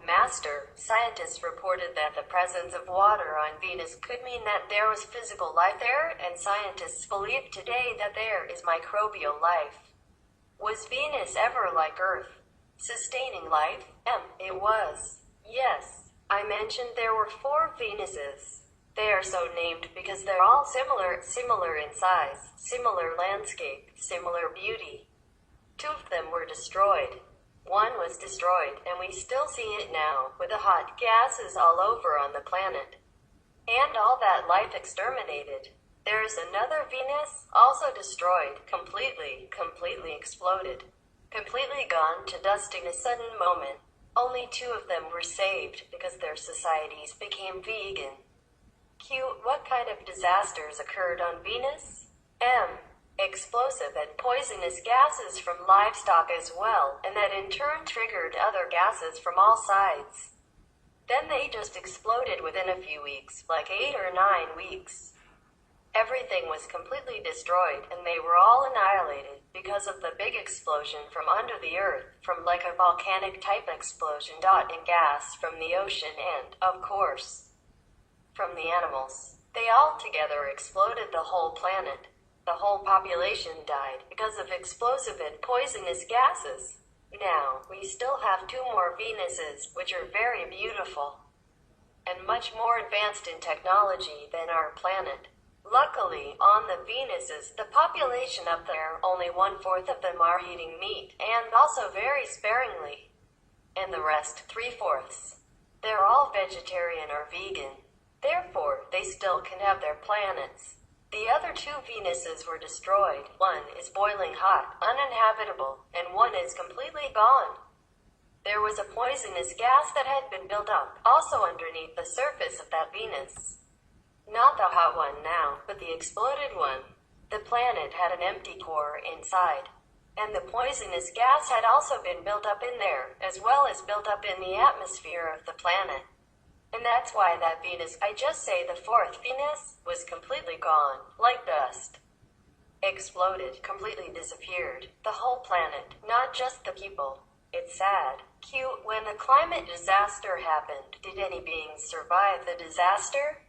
Master, scientists reported that the presence of water on Venus could mean that there was physical life there, and scientists believe today that there is microbial life. Was Venus ever like Earth, sustaining life? It was. Yes. I mentioned there were 4 Venuses. They are so named because they're all similar in size, similar landscape, similar beauty. 2 of them were destroyed. One was destroyed, and we still see it now, with the hot gases all over on the planet. And all that life exterminated. There is another Venus, also destroyed, completely exploded. Completely gone to dust in a sudden moment. Only 2 of them were saved because their societies became vegan. What kind of disasters occurred on Venus? Explosive and poisonous gases from livestock as well, and that in turn triggered other gases from all sides. Then they just exploded within a few weeks, like 8 or 9 weeks. Everything was completely destroyed, and they were all annihilated because of the big explosion from under the earth, from like a volcanic type explosion, in gas from the ocean and, of course, from the animals. They all together exploded the whole planet. The whole population died because of explosive and poisonous gases. Now, we still have 2 more Venuses, which are very beautiful and much more advanced in technology than our planet. Luckily, on the Venuses, the population up there, only 1/4 of them are eating meat, and also very sparingly. And the rest, 3/4, they're all vegetarian or vegan. Therefore, they still can have their planets. The other 2 Venuses were destroyed. One is boiling hot, uninhabitable, and one is completely gone. There was a poisonous gas that had been built up, also underneath the surface of that Venus. Not the hot one now, but the exploded one. The planet had an empty core inside, and the poisonous gas had also been built up in there, as well as built up in the atmosphere of the planet. And that's why that Venus, I just say the 4th Venus, was completely gone, like dust. Exploded, completely disappeared. The whole planet, not just the people. It's sad. When the climate disaster happened, did any beings survive the disaster?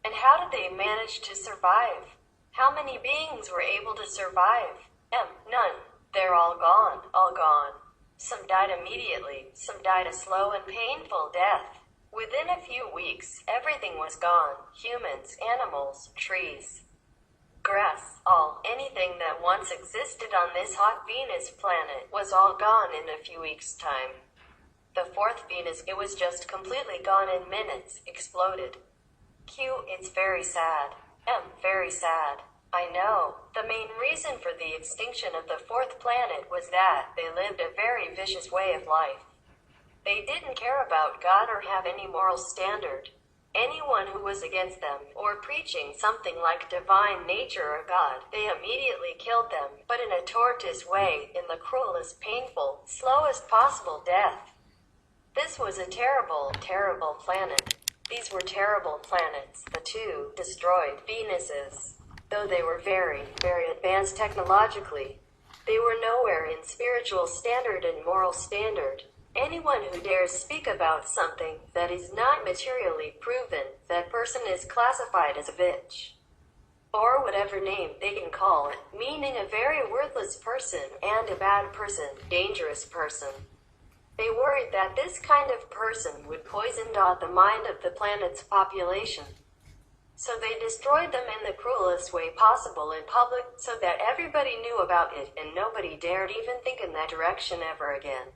And how did they manage to survive? How many beings were able to survive? None. They're all gone, all gone. Some died immediately, some died a slow and painful death. Within a few weeks, everything was gone. Humans, animals, trees, grass, anything that once existed on this hot Venus planet was all gone in a few weeks' time. The 4th Venus, it was just completely gone in minutes, exploded. It's very sad. Very sad. I know. The main reason for the extinction of the 4th planet was that they lived a very vicious way of life. They didn't care about God or have any moral standard. Anyone who was against them, or preaching something like divine nature or God, they immediately killed them, but in a tortoise way, in the cruelest, painful, slowest possible death. This was a terrible, terrible planet. These were terrible planets, the 2 destroyed Venuses. Though they were very, very advanced technologically, they were nowhere in spiritual standard and moral standard. Anyone who dares speak about something that is not materially proven, that person is classified as a bitch. Or whatever name they can call it, meaning a very worthless person and a bad person, dangerous person. They worried that this kind of person would poison the mind of the planet's population. So they destroyed them in the cruelest way possible in public, so that everybody knew about it and nobody dared even think in that direction ever again.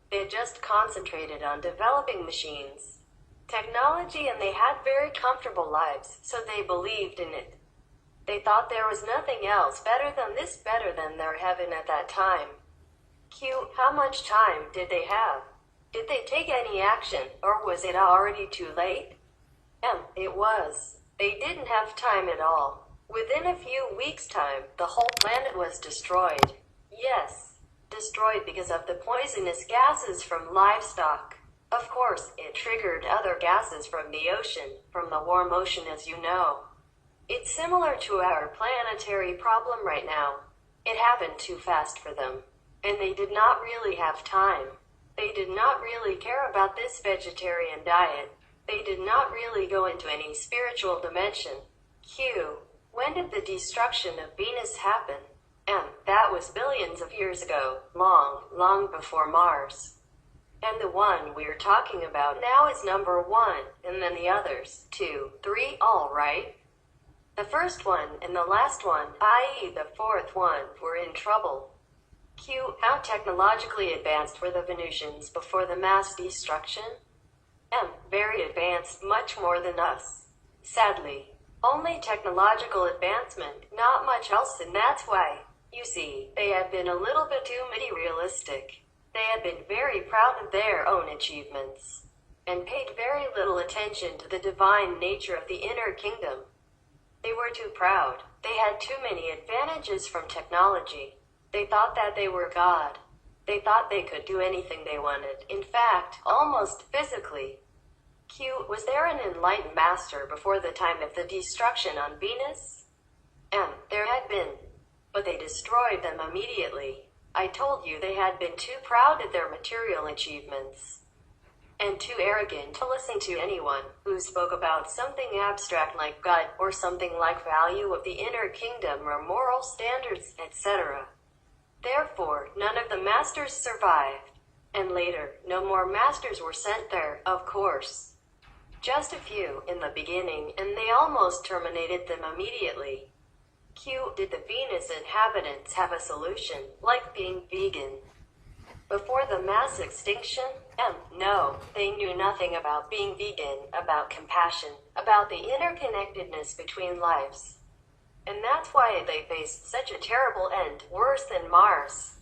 They just concentrated on developing machines, technology, and they had very comfortable lives, so they believed in it. They thought there was nothing else better than this, better than their heaven at that time. How much time did they have? Did they take any action, or was it already too late? It was. They didn't have time at all. Within a few weeks' time, the whole planet was destroyed. Yes. Destroyed because of the poisonous gases from livestock. Of course, it triggered other gases from the ocean, from the warm ocean, as you know. It's similar to our planetary problem right now. It happened too fast for them, and they did not really have time. They did not really care about this vegetarian diet. They did not really go into any spiritual dimension. Q. When did the destruction of Venus happen? M. That was billions of years ago, long before Mars. And the one we're talking about now is number 1, and then the others, 2, 3, all right? The first one and the last one, i.e. the fourth one, were in trouble. Q. How technologically advanced were the Venusians before the mass destruction? M. Very advanced, much more than us. Sadly, only technological advancement, not much else, and that's why, you see, they had been a little bit too materialistic. They had been very proud of their own achievements, and paid very little attention to the divine nature of the inner kingdom. They were too proud. They had too many advantages from technology. They thought that they were God. They thought they could do anything they wanted, in fact, almost physically. Q. Was there an enlightened master before the time of the destruction on Venus? M. There had been, but they destroyed them immediately. I told you they had been too proud of their material achievements, and too arrogant to listen to anyone who spoke about something abstract like God or something like value of the inner kingdom or moral standards, etc. Therefore, none of the masters survived, and later, no more masters were sent there, of course. Just a few in the beginning, and they almost terminated them immediately. Q. Did the Venus inhabitants have a solution, like being vegan, before the mass extinction? M. No, they knew nothing about being vegan, about compassion, about the interconnectedness between lives. And that's why they faced such a terrible end, worse than Mars.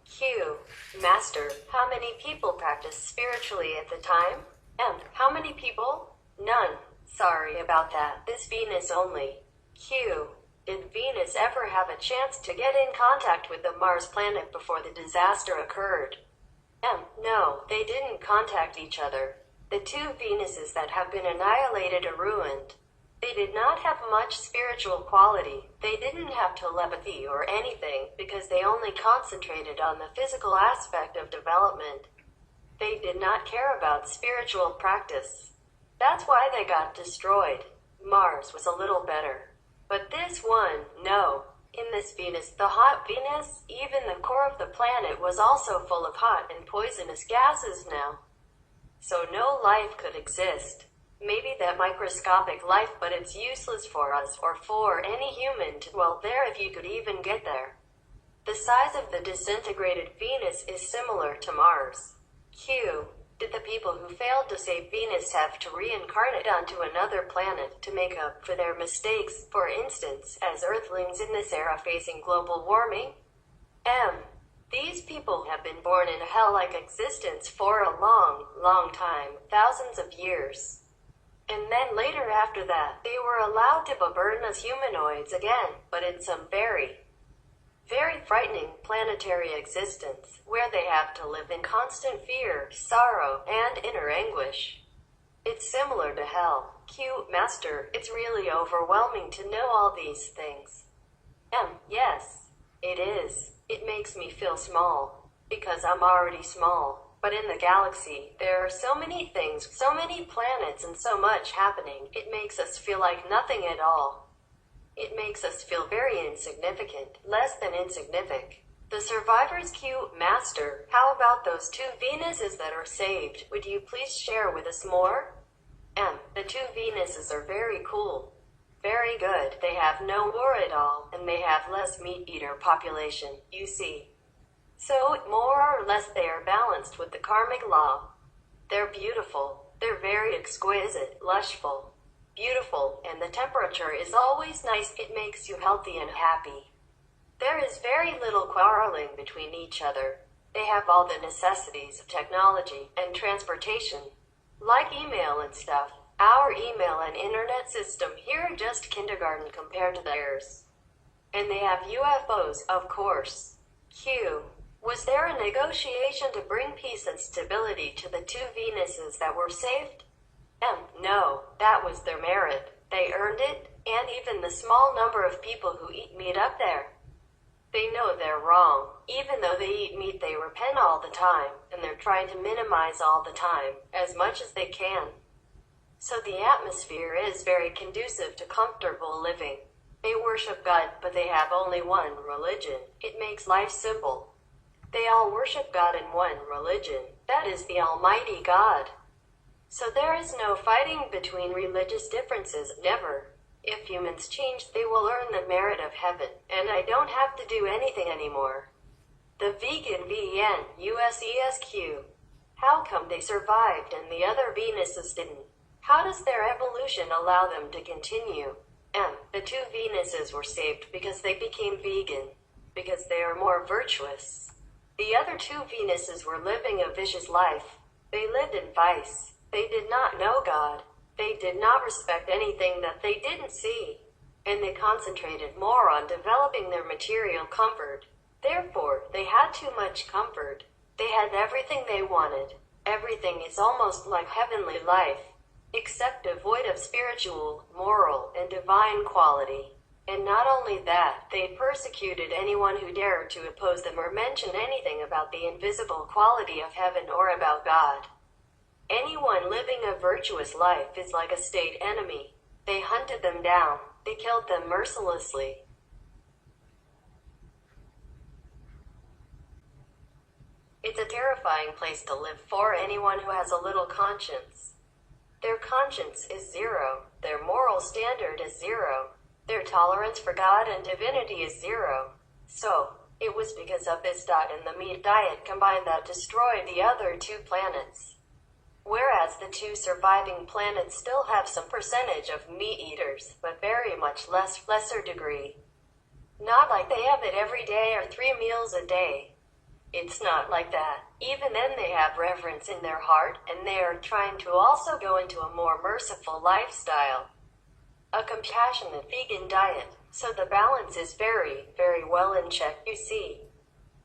Q. Master, how many people practiced spiritually at the time? M. How many people? None. Sorry about that. This Venus only. Q. Did Venus ever have a chance to get in contact with the Mars planet before the disaster occurred? M. No, they didn't contact each other. The two Venuses that have been annihilated or ruined. They did not have much spiritual quality. They didn't have telepathy or anything because they only concentrated on the physical aspect of development. They did not care about spiritual practice. That's why they got destroyed. Mars was a little better. But this one, no. In this Venus, the hot Venus, even the core of the planet was also full of hot and poisonous gases now. So no life could exist. Maybe that microscopic life, but it's useless for us or for any human to dwell there if you could even get there. The size of the disintegrated Venus is similar to Mars. Q. Did the people who failed to save Venus have to reincarnate onto another planet to make up for their mistakes, for instance, as Earthlings in this era facing global warming? M. These people have been born in a hell-like existence for a long time, thousands of years. And then later after that, they were allowed to burn as humanoids again, but in some very frightening planetary existence, where they have to live in constant fear, sorrow, and inner anguish. It's similar to hell. Q. Master, it's really overwhelming to know all these things. M. Yes, it is. It makes me feel small, because I'm already small. But in the galaxy, there are so many things, so many planets, and so much happening, it makes us feel like nothing at all. It makes us feel very insignificant, less than insignificant. The survivors. Q. Master, how about those two Venuses that are saved? Would you please share with us more? M. The two Venuses are very cool. Very good. They have no war at all, and they have less meat-eater population, you see. So, more or less they are balanced with the karmic law. They're beautiful. They're very exquisite, lushful. Beautiful, and the temperature is always nice. It makes you healthy and happy. There is very little quarreling between each other. They have all the necessities of technology and transportation, like email and stuff. Our email and internet system here are just kindergarten compared to theirs. And they have UFOs, of course. Q. Was there a negotiation to bring peace and stability to the two Venuses that were saved? M. No, that was their merit. They earned it, and even the small number of people who eat meat up there. They know they're wrong. Even though they eat meat, they repent all the time, and they're trying to minimize all the time, as much as they can. So the atmosphere is very conducive to comfortable living. They worship God, but they have only one religion. It makes life simple. They all worship God in one religion. That is the Almighty God. So there is no fighting between religious differences, never. If humans change, they will earn the merit of heaven, and I don't have to do anything anymore. The vegan VN, USESQ. How come they survived and the other Venuses didn't? How does their evolution allow them to continue? The two Venuses were saved because they became vegan, because they are more virtuous. The other two Venuses were living a vicious life. They lived in vice. They did not know God. They did not respect anything that they didn't see. And they concentrated more on developing their material comfort. Therefore, they had too much comfort. They had everything they wanted. Everything is almost like heavenly life, except devoid of spiritual, moral, and divine quality. And not only that, they persecuted anyone who dared to oppose them or mention anything about the invisible quality of heaven or about God. Anyone living a virtuous life is like a state enemy. They hunted them down. They killed them mercilessly. It's a terrifying place to live for anyone who has a little conscience. Their conscience is zero. Their moral standard is zero. Their tolerance for God and divinity is zero. So, it was because of this and the meat diet combined that destroyed the other two planets. Whereas the two surviving planets still have some percentage of meat eaters, but very much lesser degree. Not like they have it every day or 3 meals a day. It's not like that. Even then they have reverence in their heart, and they are trying to also go into a more merciful lifestyle. A compassionate vegan diet, so the balance is very, very well in check, you see.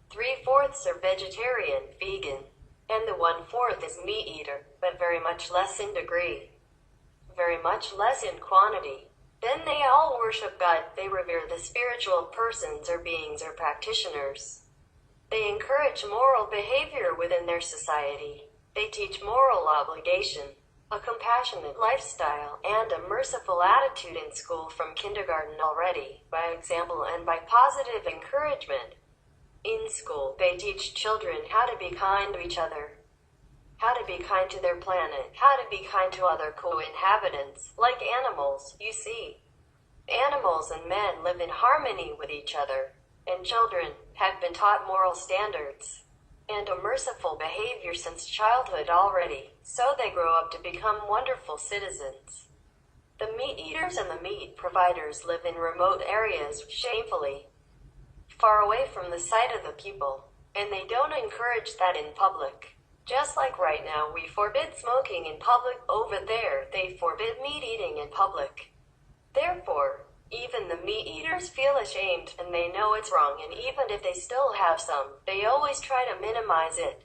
3/4 are vegetarian, vegan, and the 1/4 is meat eater, but very much less in degree. Very much less in quantity. Then they all worship God, they revere the spiritual persons or beings or practitioners. They encourage moral behavior within their society. They teach moral obligation, a compassionate lifestyle, and a merciful attitude in school from kindergarten already, by example and by positive encouragement. In school, they teach children how to be kind to each other, how to be kind to their planet, how to be kind to other co-inhabitants, like animals, you see. Animals and men live in harmony with each other, and children have been taught moral standards and a merciful behavior since childhood already, so they grow up to become wonderful citizens. The meat eaters and the meat providers live in remote areas, shamefully, far away from the sight of the people, and they don't encourage that in public. Just like right now we forbid smoking in public, over there they forbid meat eating in public. Therefore, even the meat eaters feel ashamed, and they know it's wrong, and even if they still have some, they always try to minimize it.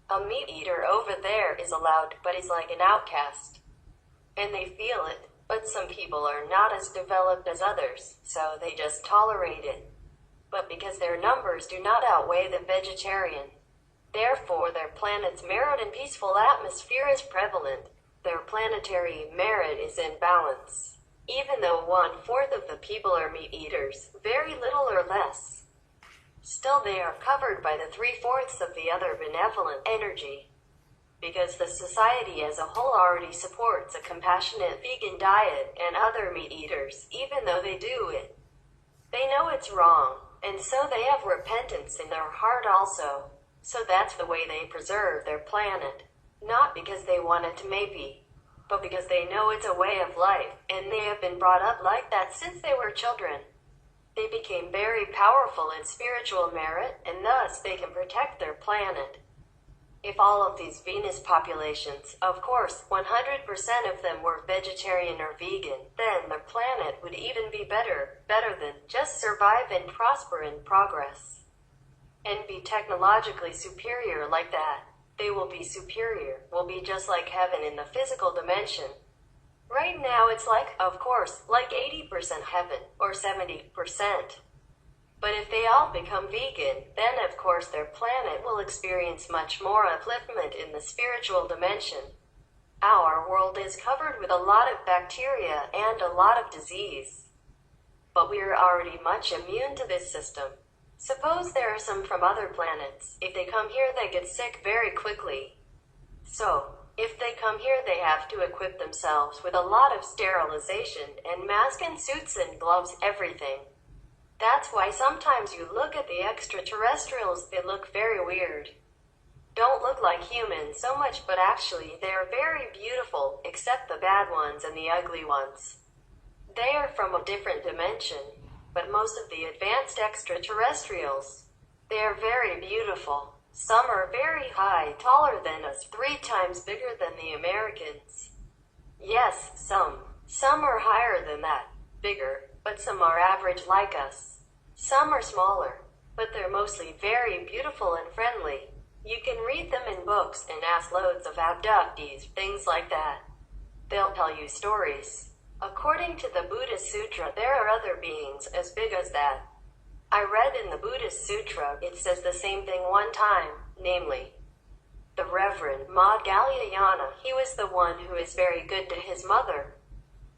A meat eater over there is allowed, but is like an outcast. And they feel it, but some people are not as developed as others, so they just tolerate it. But because their numbers do not outweigh the vegetarian, therefore their planet's merit and peaceful atmosphere is prevalent. Their planetary merit is in balance. Even though 1/4 of the people are meat eaters, very little or less, still they are covered by the 3/4 of the other benevolent energy. Because the society as a whole already supports a compassionate vegan diet and other meat eaters, even though they do it. They know it's wrong, and so they have repentance in their heart also. So that's the way they preserve their planet. Not because they want it to maybe, but because they know it's a way of life, and they have been brought up like that since they were children. They became very powerful in spiritual merit, and thus they can protect their planet. If all of these Venus populations, of course, 100% of them were vegetarian or vegan, then their planet would even be better than just survive and prosper in progress. And be technologically superior like that. They will be superior, will be just like heaven in the physical dimension. Right now it's like, of course, like 80% heaven, or 70%. But if they all become vegan, then of course their planet will experience much more upliftment in the spiritual dimension. Our world is covered with a lot of bacteria and a lot of disease. But we are already much immune to this system. Suppose there are some from other planets. If they come here, they get sick very quickly. So, if they come here, they have to equip themselves with a lot of sterilization and mask and suits and gloves, everything. That's why sometimes you look at the extraterrestrials, they look very weird. Don't look like humans so much, but actually they are very beautiful, except the bad ones and the ugly ones. They are from a different dimension, but most of the advanced extraterrestrials, they are very beautiful. Some are very high, taller than us, 3 times bigger than the Americans. Yes, some are higher than that, bigger, but some are average like us. Some are smaller, but they're mostly very beautiful and friendly. You can read them in books and ask loads of abductees, things like that. They'll tell you stories. According to the Buddhist Sutra, there are other beings as big as that. I read in the Buddhist Sutra, it says the same thing one time, namely, the Reverend Madhgalyayana, he was the one who is very good to his mother.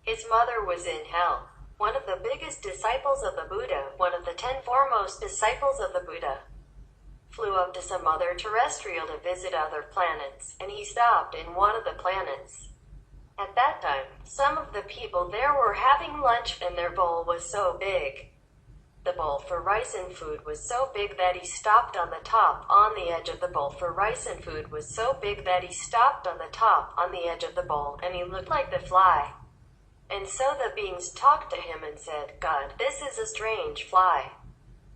His mother was in hell. One of the biggest disciples of the Buddha, one of the 10 foremost disciples of the Buddha, flew up to some other terrestrial to visit other planets, and he stopped in one of the planets. At that time, some of the people there were having lunch and their bowl was so big. The bowl for rice and food was so big that he stopped on the top. On the edge of the bowl for rice and food was so big that he stopped on the top, on the edge of the bowl, and he looked like the fly. And so the beings talked to him and said, "God, this is a strange fly.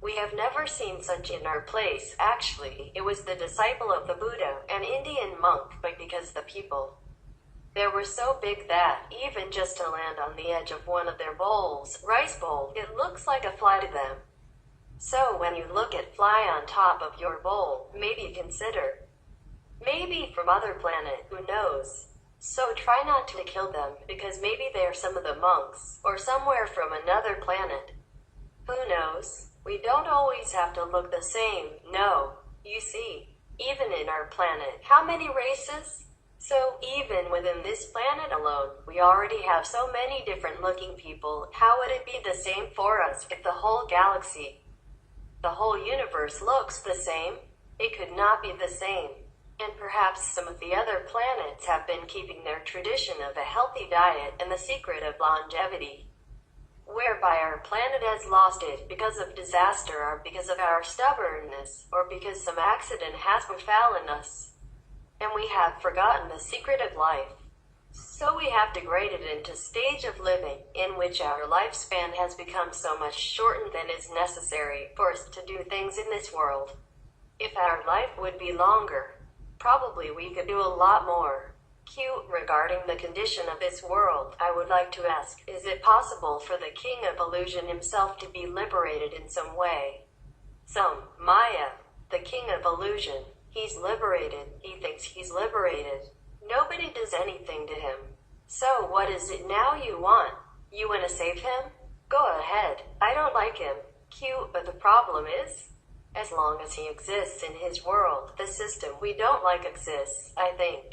We have never seen such in our place." Actually, it was the disciple of the Buddha, an Indian monk, but because the people there were so big that, even just to land on the edge of one of their bowls, rice bowl, it looks like a fly to them. So when you look at fly on top of your bowl, maybe consider. Maybe from other planet, who knows? So try not to kill them, because maybe they're some of the monks, or somewhere from another planet. Who knows? We don't always have to look the same, no. You see, even in our planet, how many races? So even within this planet alone, we already have so many different looking people. How would it be the same for us if the whole galaxy, the whole universe looks the same? It could not be the same. And perhaps some of the other planets have been keeping their tradition of a healthy diet and the secret of longevity, whereby our planet has lost it because of disaster or because of our stubbornness or because some accident has befallen us. And we have forgotten the secret of life. So we have degraded into stage of living in which our lifespan has become so much shortened than is necessary for us to do things in this world. If our life would be longer, probably we could do a lot more. Regarding the condition of this world, I would like to ask, is it possible for the King of Illusion himself to be liberated in some way? Maya, the King of Illusion, he's liberated. He thinks he's liberated. Nobody does anything to him. So what is it now you want? You want to save him? Go ahead. I don't like him. But the problem is, as long as he exists in his world, the system we don't like exists, I think.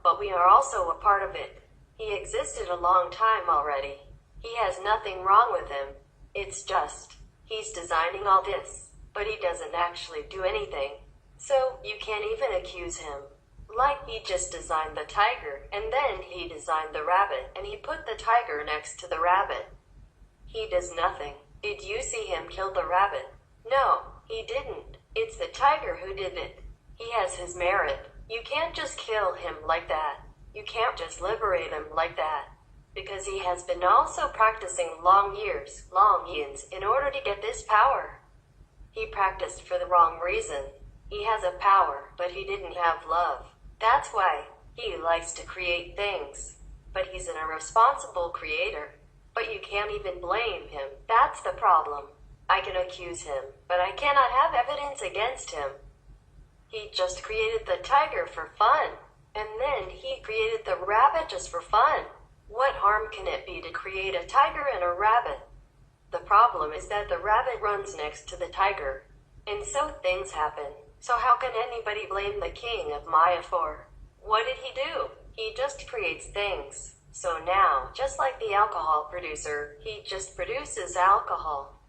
But we are also a part of it. He existed a long time already. He has nothing wrong with him. It's just, he's designing all this, but he doesn't actually do anything. So, you can't even accuse him. Like he just designed the tiger, and then he designed the rabbit, and he put the tiger next to the rabbit. He does nothing. Did you see him kill the rabbit? No, he didn't. It's the tiger who did it. He has his merit. You can't just kill him like that. You can't just liberate him like that. Because he has been also practicing long years, in order to get this power. He practiced for the wrong reason. He has a power, but he didn't have love. That's why he likes to create things. But he's an irresponsible creator. But you can't even blame him. That's the problem. I can accuse him, but I cannot have evidence against him. He just created the tiger for fun. And then he created the rabbit just for fun. What harm can it be to create a tiger and a rabbit? The problem is that the rabbit runs next to the tiger. And so things happen. So how can anybody blame the king of Maya for? What did he do? He just creates things. So now, just like the alcohol producer, he just produces alcohol.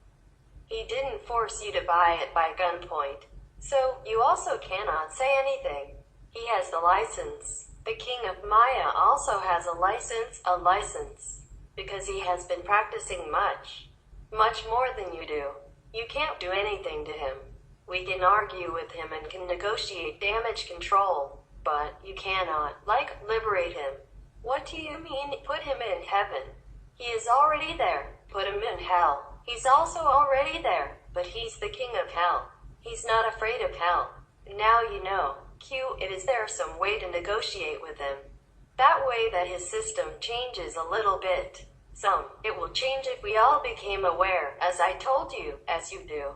He didn't force you to buy it by gunpoint. So, you also cannot say anything. He has the license. The king of Maya also has a license, because he has been practicing much more than you do. You can't do anything to him. We can argue with him and can negotiate damage control, but you cannot, liberate him. What do you mean, put him in heaven? He is already there. Put him in hell. He's also already there, but he's the king of hell. He's not afraid of hell. Now you know. Is there some way to negotiate with him? That way that his system changes a little bit. It will change if we all became aware, as I told you, as you do.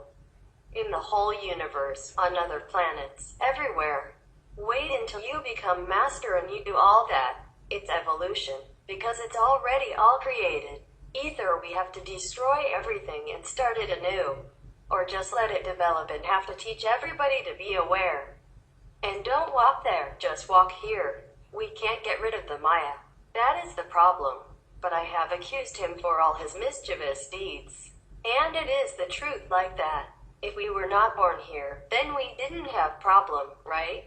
In the whole universe, on other planets, everywhere. Wait until you become master and you do all that. It's evolution, because it's already all created. Either we have to destroy everything and start it anew, or just let it develop and have to teach everybody to be aware. And don't walk there, just walk here. We can't get rid of the Maya. That is the problem. But I have accused him for all his mischievous deeds. And it is the truth like that. If we were not born here, then we didn't have problem, right?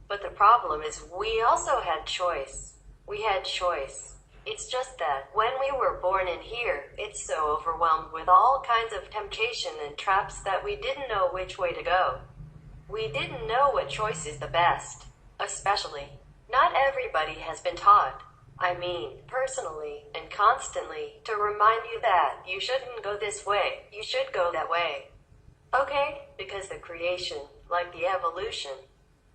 But the problem is we also had choice. We had choice. It's just that when we were born in here, it's so overwhelmed with all kinds of temptation and traps that we didn't know which way to go. We didn't know what choice is the best. Especially, not everybody has been taught. I mean, personally and constantly, to remind you that you shouldn't go this way, you should go that way. Okay, because the creation, like the evolution,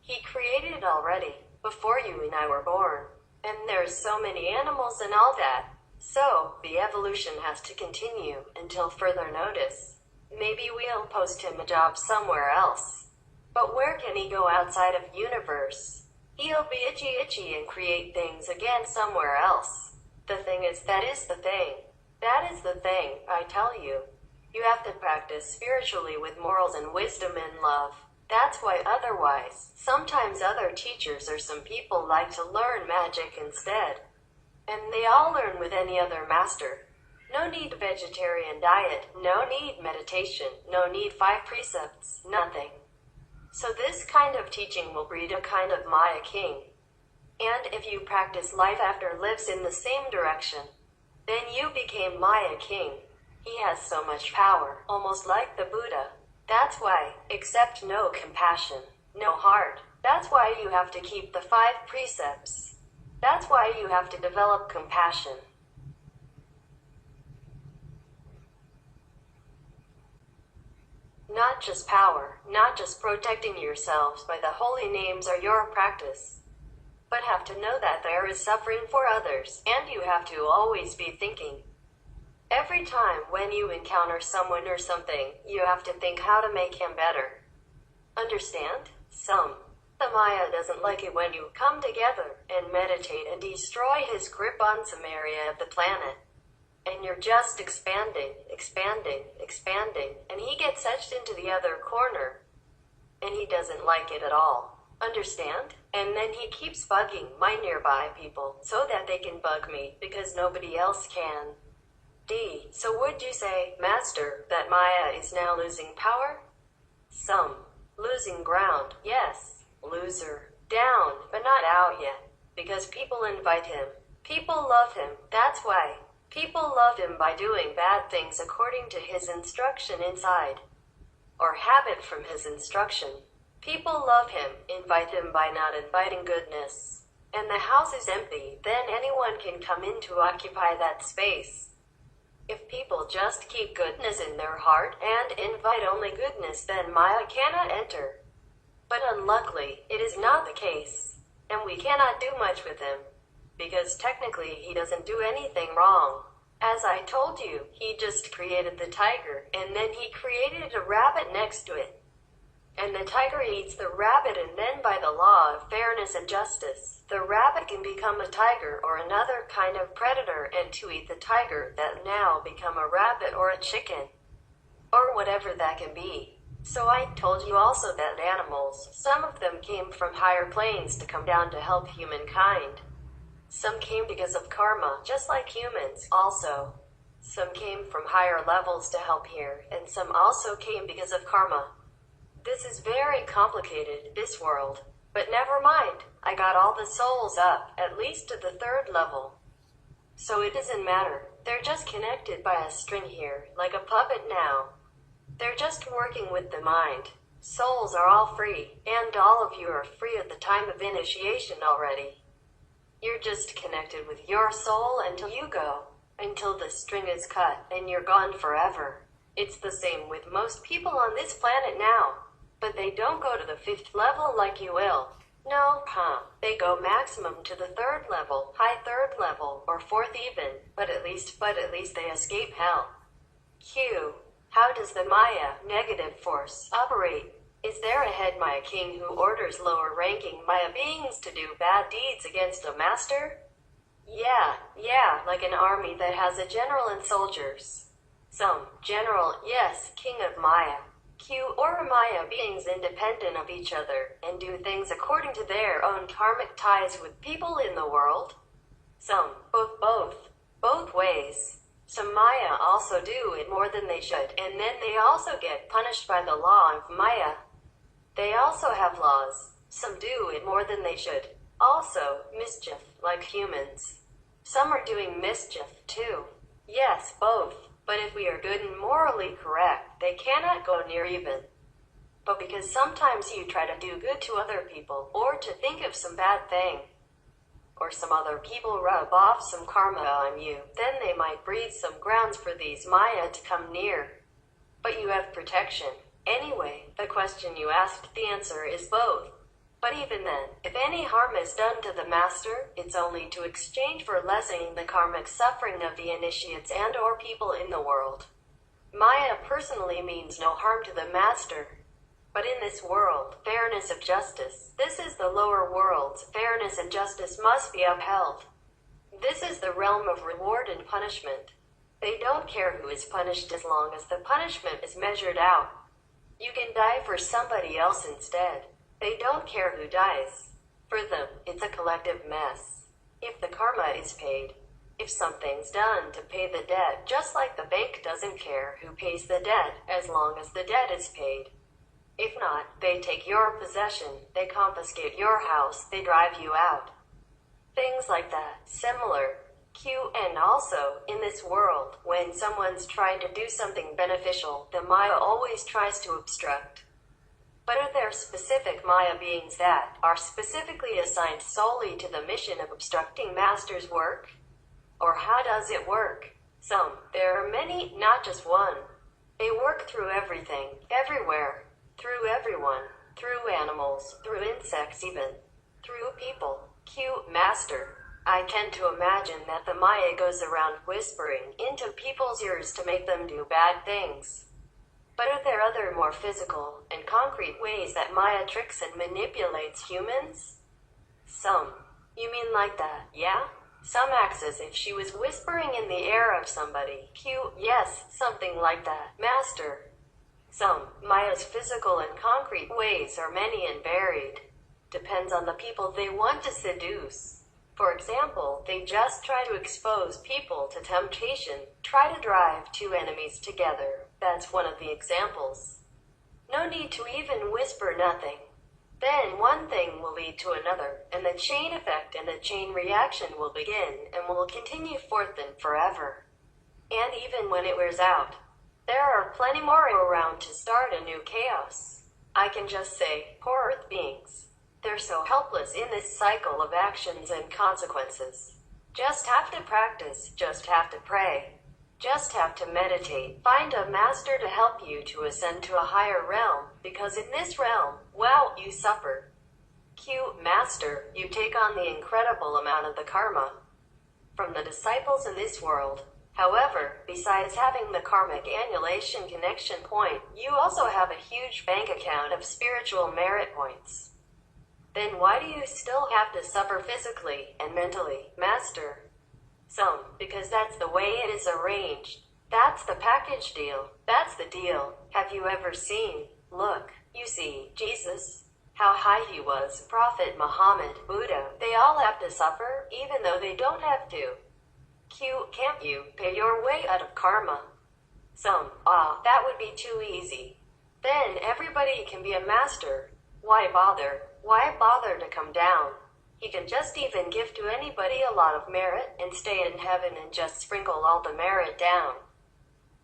he created it already, before you and I were born. And there's so many animals and all that. So, the evolution has to continue until further notice. Maybe we'll post him a job somewhere else. But where can he go outside of universe? He'll be itchy and create things again somewhere else. The thing is, that is the thing. That is the thing, I tell you. You have to practice spiritually with morals and wisdom and love. That's why otherwise, sometimes other teachers or some people like to learn magic instead. And they all learn with any other master. No need vegetarian diet, no need meditation, no need 5 precepts, nothing. So this kind of teaching will breed a kind of Maya king. And if you practice life after lives in the same direction, then you became Maya king. He has so much power, almost like the Buddha. That's why, accept no compassion, no heart. That's why you have to keep the 5 precepts. That's why you have to develop compassion. Not just power, not just protecting yourselves by the holy names or your practice, but have to know that there is suffering for others, and you have to always be thinking. Every time when you encounter someone or something, you have to think how to make him better. Understand? The Maya doesn't like it when you come together and meditate and destroy his grip on some area of the planet. And you're just expanding, and he gets etched into the other corner. And he doesn't like it at all. Understand? And then he keeps bugging my nearby people so that they can bug me because nobody else can. So would you say, Master, that Maya is now losing power? Losing ground, yes. Loser. Down, but not out yet. Because people invite him. People love him, that's why. People love him by doing bad things according to his instruction inside. Or habit from his instruction. People love him, invite him by not inviting goodness. And the house is empty, then anyone can come in to occupy that space. If people just keep goodness in their heart and invite only goodness, then Maya cannot enter. But unluckily, it is not the case. And we cannot do much with him. Because technically he doesn't do anything wrong. As I told you, he just created the tiger, and then he created a rabbit next to it. And the tiger eats the rabbit, and then by the law of fairness and justice, the rabbit can become a tiger or another kind of predator and to eat the tiger that now become a rabbit or a chicken. Or whatever that can be. So I told you also that animals, some of them came from higher planes to come down to help humankind. Some came because of karma, just like humans, also. Some came from higher levels to help here, and some also came because of karma. This is very complicated, this world. But never mind, I got all the souls up, at least to the 3rd level. So it doesn't matter, they're just connected by a string here, like a puppet now. They're just working with the mind. Souls are all free, and all of you are free at the time of initiation already. You're just connected with your soul until you go, until the string is cut, and you're gone forever. It's the same with most people on this planet now. But they don't go to the 5th level like you will. No, they go maximum to the 3rd level, high 3rd level, or 4th even, but at least they escape hell. Q. How does the Maya, negative force, operate? Is there a head Maya king who orders lower-ranking Maya beings to do bad deeds against a master? Yeah, like an army that has a general and soldiers. Some general, yes, king of Maya. Q or Maya beings independent of each other and do things according to their own karmic ties with people in the world. Some, both ways. Some Maya also do it more than they should, and then they also get punished by the law of Maya. They also have laws. Some do it more than they should. Also, mischief, like humans. Some are doing mischief too. Yes, both. But if we are good and morally correct, they cannot go near even. But because sometimes you try to do good to other people, or to think of some bad thing, or some other people rub off some karma on you, then they might breed some grounds for these Maya to come near. But you have protection. Anyway, the question you asked, the answer is both. But even then, if any harm is done to the master, it's only to exchange for lessening the karmic suffering of the initiates and or people in the world. Maya personally means no harm to the master. But in this world, fairness of justice, this is the lower worlds, fairness and justice must be upheld. This is the realm of reward and punishment. They don't care who is punished as long as the punishment is measured out. You can die for somebody else instead. They don't care who dies. For them, it's a collective mess. If the karma is paid, if something's done to pay the debt, just like the bank doesn't care who pays the debt, as long as the debt is paid. If not, they take your possession, they confiscate your house, they drive you out. Things like that, similar. Q. And also, in this world, when someone's trying to do something beneficial, the Maya always tries to obstruct. But are there specific Maya beings that are specifically assigned solely to the mission of obstructing Master's work? Or how does it work? Some. There are many, not just one. They work through everything, everywhere, through everyone, through animals, through insects even, through people. Q. Master. I tend to imagine that the Maya goes around whispering into people's ears to make them do bad things. But are there other more physical and concrete ways that Maya tricks and manipulates humans? Some. You mean like that, yeah? Some acts as if she was whispering in the ear of somebody. Q. Yes, something like that, Master. Some. Maya's physical and concrete ways are many and varied. Depends on the people they want to seduce. For example, they just try to expose people to temptation, try to drive two enemies together. That's one of the examples. No need to even whisper nothing. Then one thing will lead to another, and the chain effect and the chain reaction will begin and will continue forth and forever. And even when it wears out, there are plenty more around to start a new chaos. I can just say, poor Earth beings. They're so helpless in this cycle of actions and consequences. Just have to practice, just have to pray. Just have to meditate. Find a master to help you to ascend to a higher realm, because in this realm, wow, you suffer. Q. Master, you take on the incredible amount of the karma from the disciples in this world. However, besides having the karmic annulation connection point, you also have a huge bank account of spiritual merit points. Then why do you still have to suffer physically and mentally, Master? Because that's the way it is arranged. That's the package deal. That's the deal. Have you ever seen? Look, you see, Jesus, how high he was, Prophet Muhammad, Buddha, they all have to suffer, even though they don't have to. Can't you pay your way out of karma? That would be too easy. Then everybody can be a master. Why bother? Why bother to come down? He can just even give to anybody a lot of merit and stay in heaven and just sprinkle all the merit down.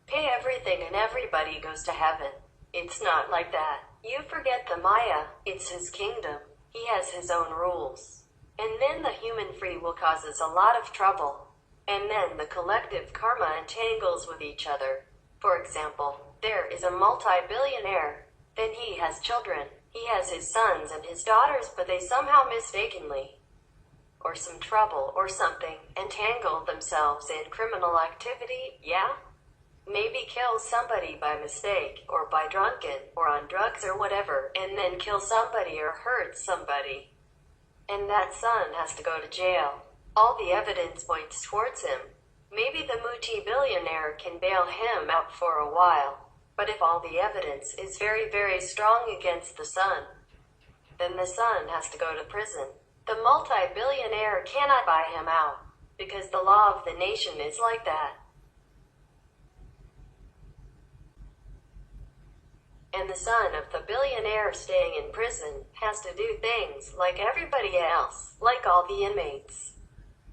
Pay everything and everybody goes to heaven. It's not like that. You forget the Maya. It's his kingdom. He has his own rules. And then the human free will causes a lot of trouble. And then the collective karma entangles with each other. For example, there is a multi-billionaire. Then he has children. He has his sons and his daughters, but they somehow mistakenly, or some trouble or something, entangle themselves in criminal activity, yeah? Maybe kill somebody by mistake, or by drunken, or on drugs or whatever, and then kill somebody or hurt somebody. And that son has to go to jail. All the evidence points towards him. Maybe the multi-billionaire can bail him out for a while. But if all the evidence is very, very strong against the son, then the son has to go to prison. The multi-billionaire cannot buy him out, because the law of the nation is like that. And the son of the billionaire staying in prison has to do things like everybody else, like all the inmates.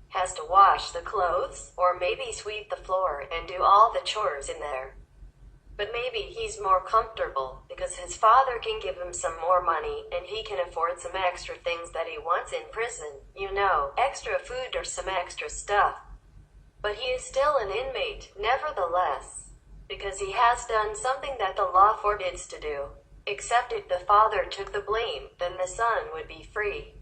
Has to wash the clothes, or maybe sweep the floor and do all the chores in there. But maybe he's more comfortable because his father can give him some more money and he can afford some extra things that he wants in prison, you know, extra food or some extra stuff. But he is still an inmate, nevertheless, because he has done something that the law forbids to do. Except if the father took the blame, then the son would be free.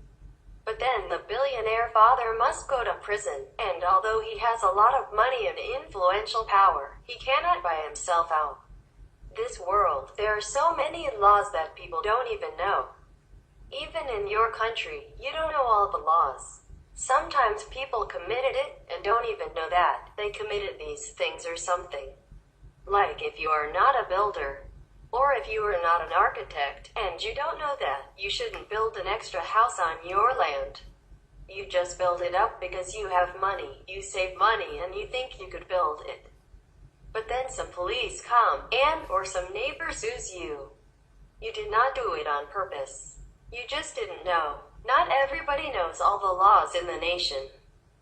But then the billionaire father must go to prison, and although he has a lot of money and influential power, he cannot buy himself out. This world, there are so many laws that people don't even know. Even in your country, you don't know all the laws. Sometimes people committed it and don't even know that they committed these things or something. Like if you are not a builder, or if you are not an architect, and you don't know that, you shouldn't build an extra house on your land. You just build it up because you have money, you save money, and you think you could build it. But then some police come, or some neighbor sues you. You did not do it on purpose. You just didn't know. Not everybody knows all the laws in the nation.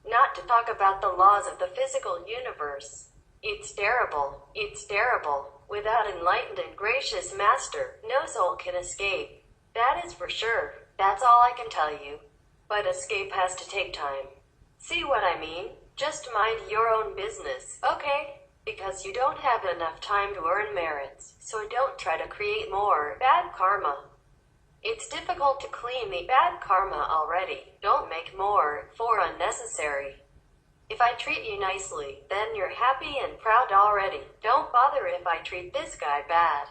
Not to talk about the laws of the physical universe. It's terrible. It's terrible. Without enlightened and gracious master, no soul can escape. That is for sure. That's all I can tell you. But escape has to take time. See what I mean? Just mind your own business, okay? Because you don't have enough time to earn merits, so don't try to create more bad karma. It's difficult to clean the bad karma already. Don't make more for unnecessary. If I treat you nicely, then you're happy and proud already. Don't bother if I treat this guy bad.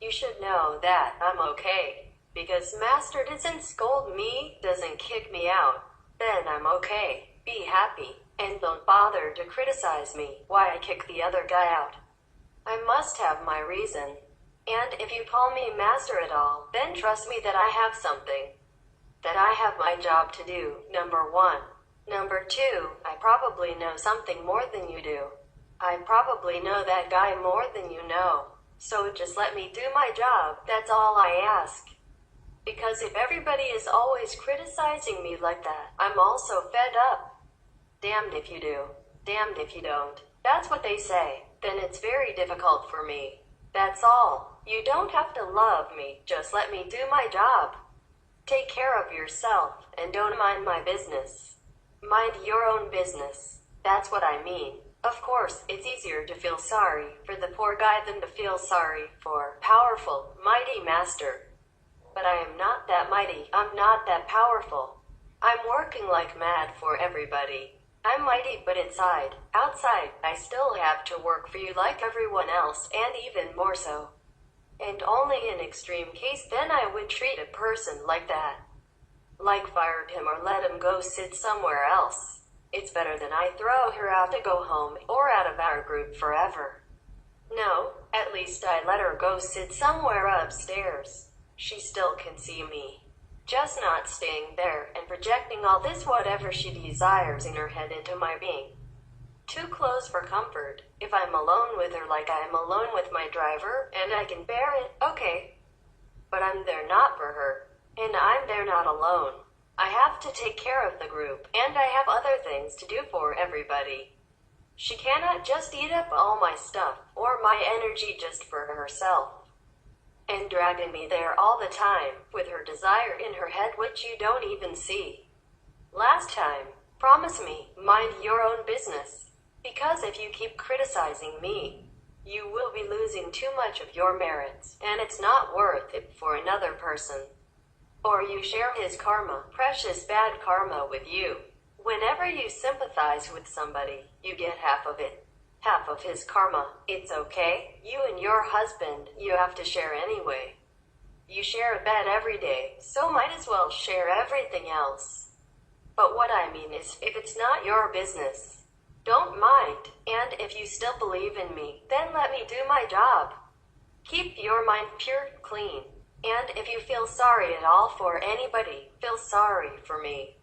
You should know that I'm okay. Because Master doesn't scold me, doesn't kick me out. Then I'm okay. Be happy. And don't bother to criticize me why I kick the other guy out. I must have my reason. And if you call me Master at all, then trust me that I have something. That I have my job to do, number one. Number two, I probably know something more than you do. I probably know that guy more than you know. So just let me do my job, that's all I ask. Because if everybody is always criticizing me like that, I'm also fed up. Damned if you do, damned if you don't. That's what they say. Then it's very difficult for me. That's all. You don't have to love me, just let me do my job. Take care of yourself, and don't mind my business. Mind your own business. That's what I mean. Of course, it's easier to feel sorry for the poor guy than to feel sorry for powerful, mighty master. But I am not that mighty. I'm not that powerful. I'm working like mad for everybody. I'm mighty, but inside, outside, I still have to work for you like everyone else, and even more so. And only in extreme case then I would treat a person like that. Like fired him or let him go sit somewhere else. It's better than I throw her out to go home or out of our group forever. No, at least I let her go sit somewhere upstairs. She still can see me. Just not staying there and projecting all this whatever she desires in her head into my being. Too close for comfort. If I'm alone with her like I am alone with my driver, and I can bear it, okay. But I'm there not for her. And I'm there not alone. I have to take care of the group, and I have other things to do for everybody. She cannot just eat up all my stuff, or my energy just for herself. And dragging me there all the time, with her desire in her head which you don't even see. Last time, promise me, mind your own business. Because if you keep criticizing me, you will be losing too much of your merits, and it's not worth it for another person. Or you share his karma, precious bad karma with you. Whenever you sympathize with somebody, you get half of it. Half of his karma. It's okay. You and your husband, you have to share anyway. You share a bed every day, so might as well share everything else. But what I mean is, if it's not your business, don't mind. And if you still believe in me, then let me do my job. Keep your mind pure, clean. And if you feel sorry at all for anybody, feel sorry for me.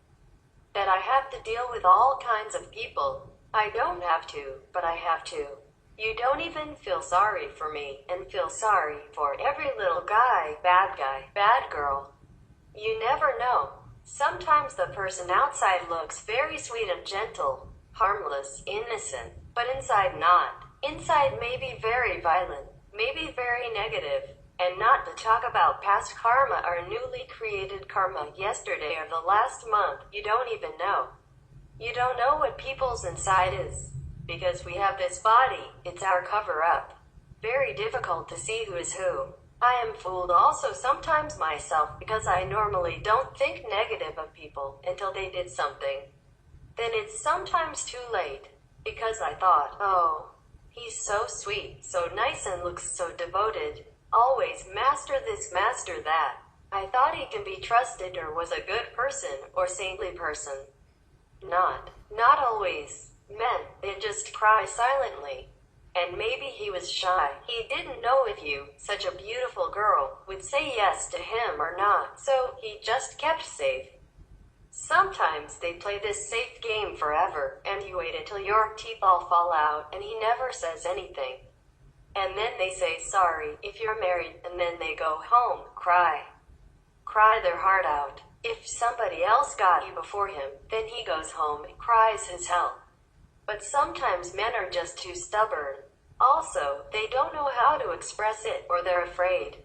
That I have to deal with all kinds of people. I don't have to, but I have to. You don't even feel sorry for me, and feel sorry for every little guy, bad girl. You never know. Sometimes the person outside looks very sweet and gentle, harmless, innocent, but inside not. Inside may be very violent, maybe very negative. And not to talk about past karma or newly created karma yesterday or the last month, you don't even know. You don't know what people's inside is. Because we have this body, it's our cover-up. Very difficult to see who is who. I am fooled also sometimes myself because I normally don't think negative of people until they did something. Then it's sometimes too late. Because I thought, oh, he's so sweet, so nice and looks so devoted. Always master this, master that. I thought he can be trusted or was a good person or saintly person. Not always. Men, they just cry silently. And maybe he was shy. He didn't know if you, such a beautiful girl, would say yes to him or not, so he just kept safe. Sometimes they play this safe game forever, and you wait until your teeth all fall out and he never says anything. And then they say sorry if you're married, and then they go home, cry their heart out. If somebody else got you before him, then he goes home and cries his hell. But sometimes men are just too stubborn. Also, they don't know how to express it, or they're afraid.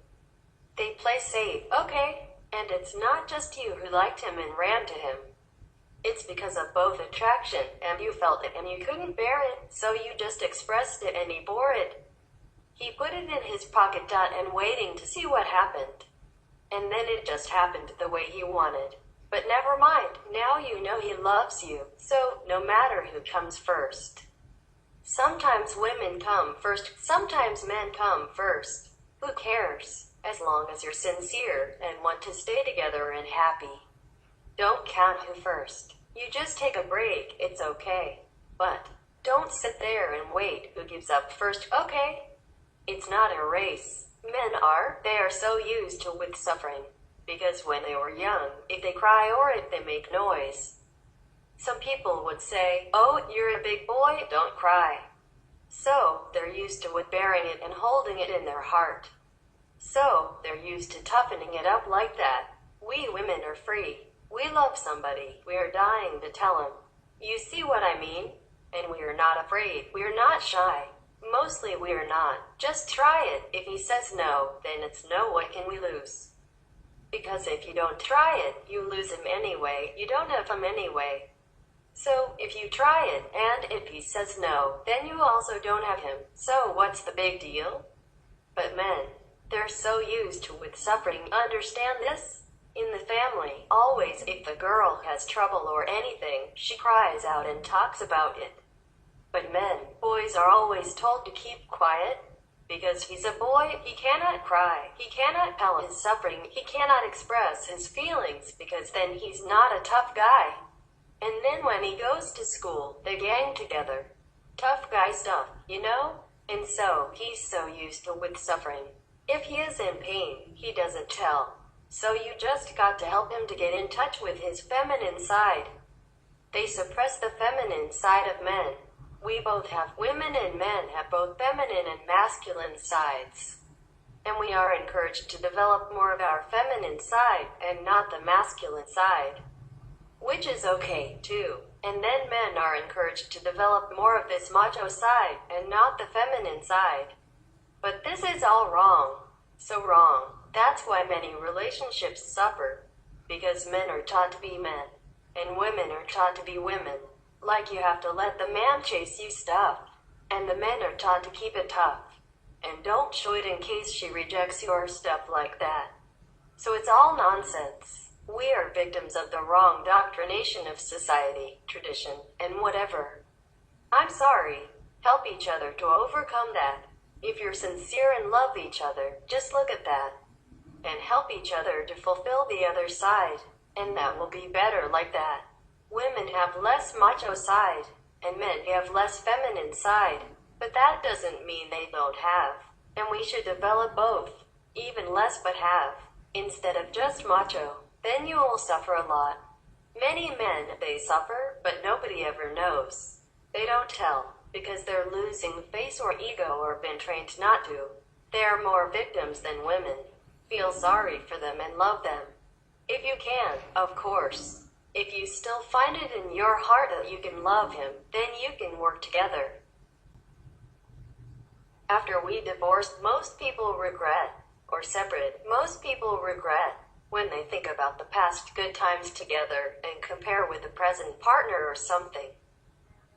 They play safe, okay, and it's not just you who liked him and ran to him. It's because of both attraction, and you felt it and you couldn't bear it, so you just expressed it and he bore it. He put it in his pocket and waiting to see what happened. And then it just happened the way he wanted. But never mind, now you know he loves you, so no matter who comes first. Sometimes women come first, sometimes men come first. Who cares? As long as you're sincere and want to stay together and happy. Don't count who first. You just take a break, it's okay. But don't sit there and wait who gives up first, okay? It's not a race. Men they are so used to with suffering. Because when they were young, if they cry or if they make noise, some people would say, oh, you're a big boy, don't cry. So, they're used to with bearing it and holding it in their heart. So, they're used to toughening it up like that. We women are free. We love somebody. We are dying to tell him. You see what I mean? And we are not afraid. We are not shy. Mostly we are not. Just try it. If he says no, then it's no, what can we lose? Because if you don't try it, you lose him anyway. You don't have him anyway. So, if you try it, and if he says no, then you also don't have him. So what's the big deal? But men, they're so used to with suffering. Understand this? In the family, always if the girl has trouble or anything, she cries out and talks about it. But boys are always told to keep quiet. Because he's a boy, he cannot cry, he cannot tell his suffering, he cannot express his feelings because then he's not a tough guy. And then when he goes to school, they gang together. Tough guy stuff, you know? And so, he's so used to with suffering. If he is in pain, he doesn't tell. So you just got to help him to get in touch with his feminine side. They suppress the feminine side of men. We both have, women and men have both feminine and masculine sides. And we are encouraged to develop more of our feminine side and not the masculine side. Which is okay, too. And then men are encouraged to develop more of this macho side and not the feminine side. But this is all wrong. So wrong. That's why many relationships suffer. Because men are taught to be men. And women are taught to be women. Like you have to let the man chase you stuff. And the men are taught to keep it tough. And don't show it in case she rejects your stuff like that. So it's all nonsense. We are victims of the wrong doctrination of society, tradition, and whatever. I'm sorry. Help each other to overcome that. If you're sincere and love each other, just look at that. And help each other to fulfill the other side. And that will be better like that. Women have less macho side, and men have less feminine side. But that doesn't mean they don't have. And we should develop both. Even less but have. Instead of just macho. Then you will suffer a lot. Many men, they suffer, but nobody ever knows. They don't tell, because they're losing face or ego or been trained not to. They are more victims than women. Feel sorry for them and love them. If you can, of course. If you still find it in your heart that you can love him, then you can work together. After we divorce, most people regret, or separate, most people regret. When they think about the past good times together and compare with the present partner or something.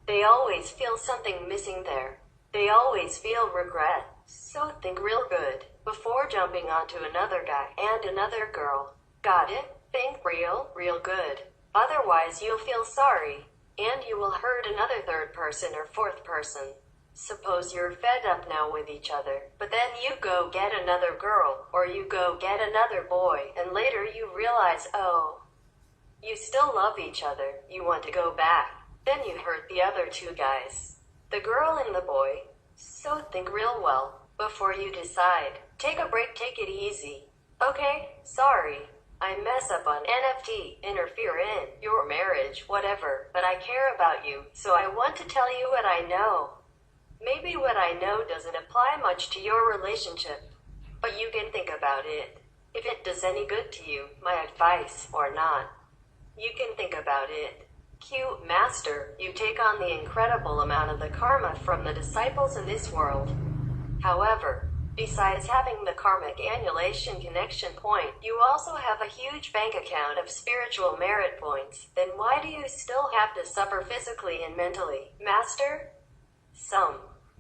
They always feel something missing there. They always feel regret. So think real good before jumping onto another guy and another girl. Got it? Think real good. Otherwise you'll feel sorry, and you will hurt another third person or fourth person. Suppose you're fed up now with each other, but then you go get another girl, or you go get another boy, and later you realize, oh, you still love each other, you want to go back. Then you hurt the other two guys, the girl and the boy. So think real well, before you decide. Take a break, take it easy. Okay, sorry. I mess up on NFT, interfere in your marriage, whatever, but I care about you, so I want to tell you what I know. Maybe what I know doesn't apply much to your relationship, but you can think about it. If it does any good to you, my advice, or not. You can think about it. Q. Master, you take on the incredible amount of the karma from the disciples in this world. However, besides having the karmic annulation connection point, you also have a huge bank account of spiritual merit points. Then why do you still have to suffer physically and mentally, Master?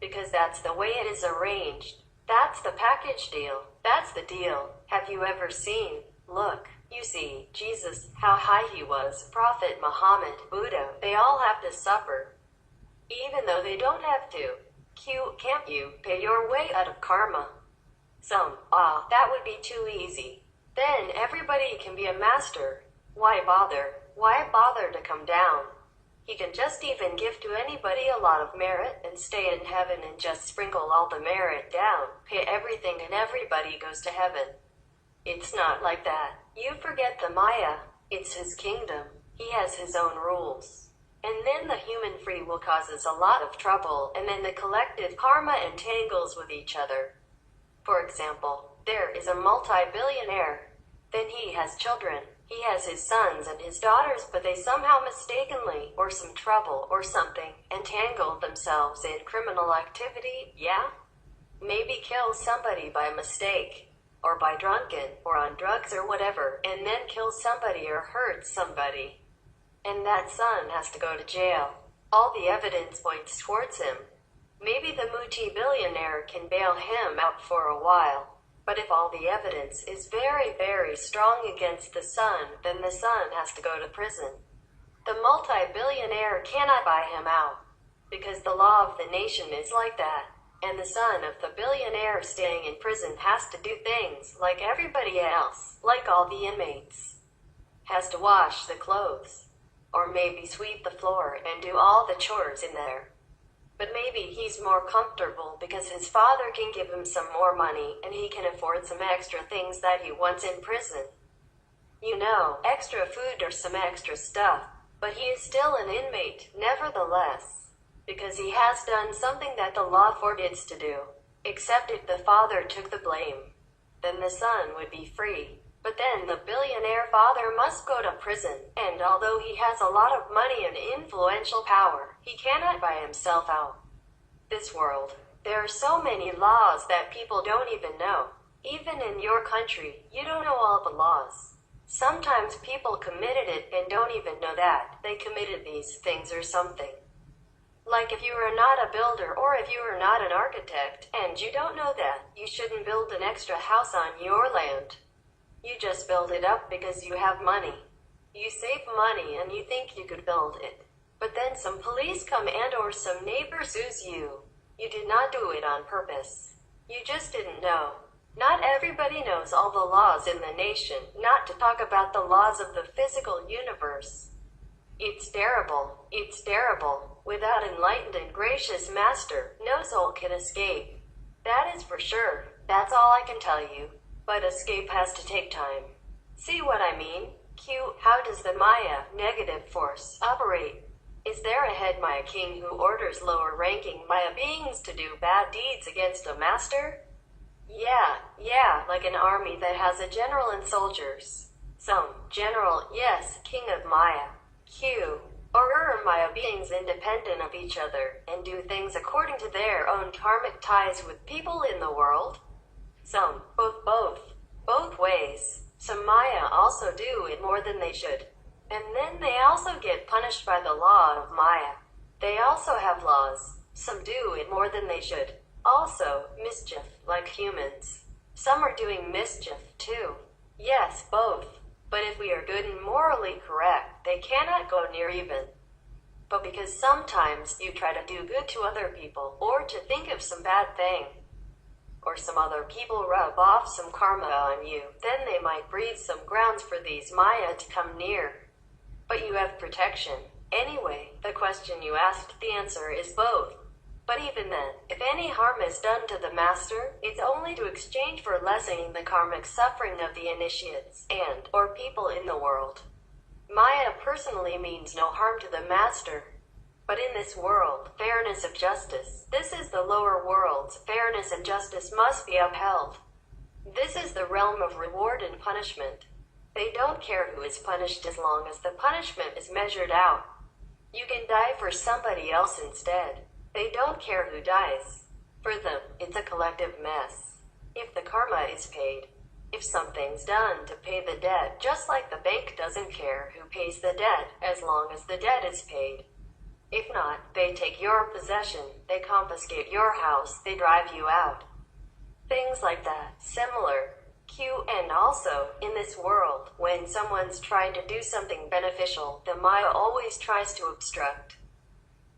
Because that's the way it is arranged. That's the package deal. That's the deal. Have you ever seen? Look, you see, Jesus, how high he was, Prophet Muhammad, Buddha, they all have to suffer. Even though they don't have to. Can't you pay your way out of karma? That would be too easy. Then everybody can be a master. Why bother? Why bother to come down? He can just even give to anybody a lot of merit and stay in heaven and just sprinkle all the merit down, pay everything and everybody goes to heaven. It's not like that. You forget the Maya. It's his kingdom. He has his own rules. And then the human free will causes a lot of trouble, and then the collective karma entangles with each other. For example, there is a multi-billionaire. Then he has children. He has his sons and his daughters, but they somehow mistakenly, or some trouble, or something, entangled themselves in criminal activity, yeah? Maybe kill somebody by mistake, or by drunken, or on drugs or whatever, and then kill somebody or hurt somebody. And that son has to go to jail. All the evidence points towards him. Maybe the multi-billionaire can bail him out for a while. But if all the evidence is very, very strong against the son, then the son has to go to prison. The multi-billionaire cannot buy him out, because the law of the nation is like that, and the son of the billionaire staying in prison has to do things like everybody else, like all the inmates. Has to wash the clothes, or maybe sweep the floor and do all the chores in there. But maybe he's more comfortable because his father can give him some more money and he can afford some extra things that he wants in prison. You know, extra food or some extra stuff. But he is still an inmate, nevertheless, because he has done something that the law forbids to do. Except if the father took the blame, then the son would be free. But then the billionaire father must go to prison, and although he has a lot of money and influential power, he cannot buy himself out. This world, there are so many laws that people don't even know. Even in your country, you don't know all the laws. Sometimes people committed it and don't even know that they committed these things or something. Like if you are not a builder or if you are not an architect and you don't know that, you shouldn't build an extra house on your land. You just build it up because you have money. You save money and you think you could build it. But then some police come and or some neighbor sues you. You did not do it on purpose. You just didn't know. Not everybody knows all the laws in the nation, not to talk about the laws of the physical universe. It's terrible. It's terrible. Without enlightened and gracious master, no soul can escape. That is for sure. That's all I can tell you. But escape has to take time. See what I mean? How does the Maya, negative force, operate? Is there a head Maya king who orders lower-ranking Maya beings to do bad deeds against a master? Yeah, like an army that has a general and soldiers. Some general, yes, king of Maya. Or are Maya beings independent of each other and do things according to their own karmic ties with people in the world? Some, both ways. Some Maya also do it more than they should. And then they also get punished by the law of Maya. They also have laws. Some do it more than they should. Also, mischief, like humans. Some are doing mischief, too. Yes, both. But if we are good and morally correct, they cannot go near even. But because sometimes you try to do good to other people, or to think of some bad thing, or some other people rub off some karma on you, then they might breathe some grounds for these Maya to come near. But you have protection. Anyway, the question you asked, the answer is both. But even then, if any harm is done to the master, it's only to exchange for lessening the karmic suffering of the initiates and or people in the world. Maya personally means no harm to the master. But in this world, fairness of justice, this is the lower world's fairness and justice must be upheld. This is the realm of reward and punishment. They don't care who is punished as long as the punishment is measured out. You can die for somebody else instead. They don't care who dies. For them, it's a collective mess. If the karma is paid, if something's done to pay the debt, just like the bank doesn't care who pays the debt, as long as the debt is paid. If not, they take your possession, they confiscate your house, they drive you out. Things like that, similar. And also, in this world, when someone's trying to do something beneficial, the Maya always tries to obstruct.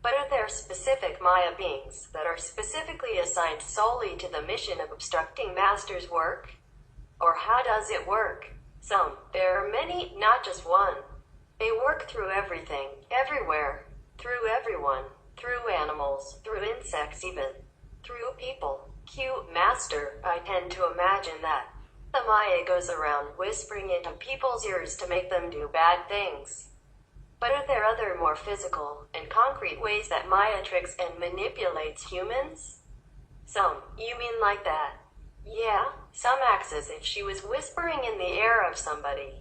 But are there specific Maya beings that are specifically assigned solely to the mission of obstructing Master's work? Or how does it work? There are many, not just one. They work through everything, everywhere, through everyone, through animals, through insects even, through people. Master, I tend to imagine that the Maya goes around whispering into people's ears to make them do bad things. But are there other more physical and concrete ways that Maya tricks and manipulates humans? You mean like that? Yeah, some acts as if she was whispering in the ear of somebody.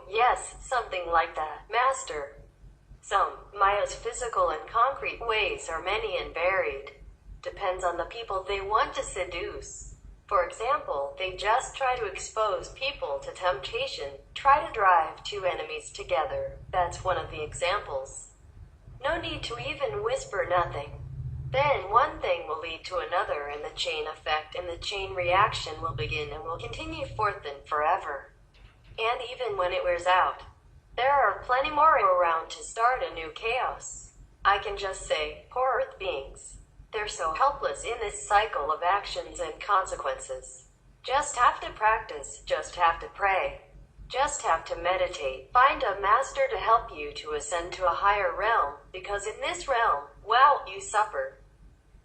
Yes, something like that, Master. Maya's physical and concrete ways are many and varied. Depends on the people they want to seduce. For example, they just try to expose people to temptation, try to drive two enemies together. That's one of the examples. No need to even whisper nothing. Then one thing will lead to another, and the chain effect and the chain reaction will begin and will continue forth and forever. And even when it wears out, there are plenty more around to start a new chaos. I can just say, poor Earth beings. They're so helpless in this cycle of actions and consequences. Just have to practice, just have to pray, just have to meditate. Find a master to help you to ascend to a higher realm, because in this realm, well, you suffer.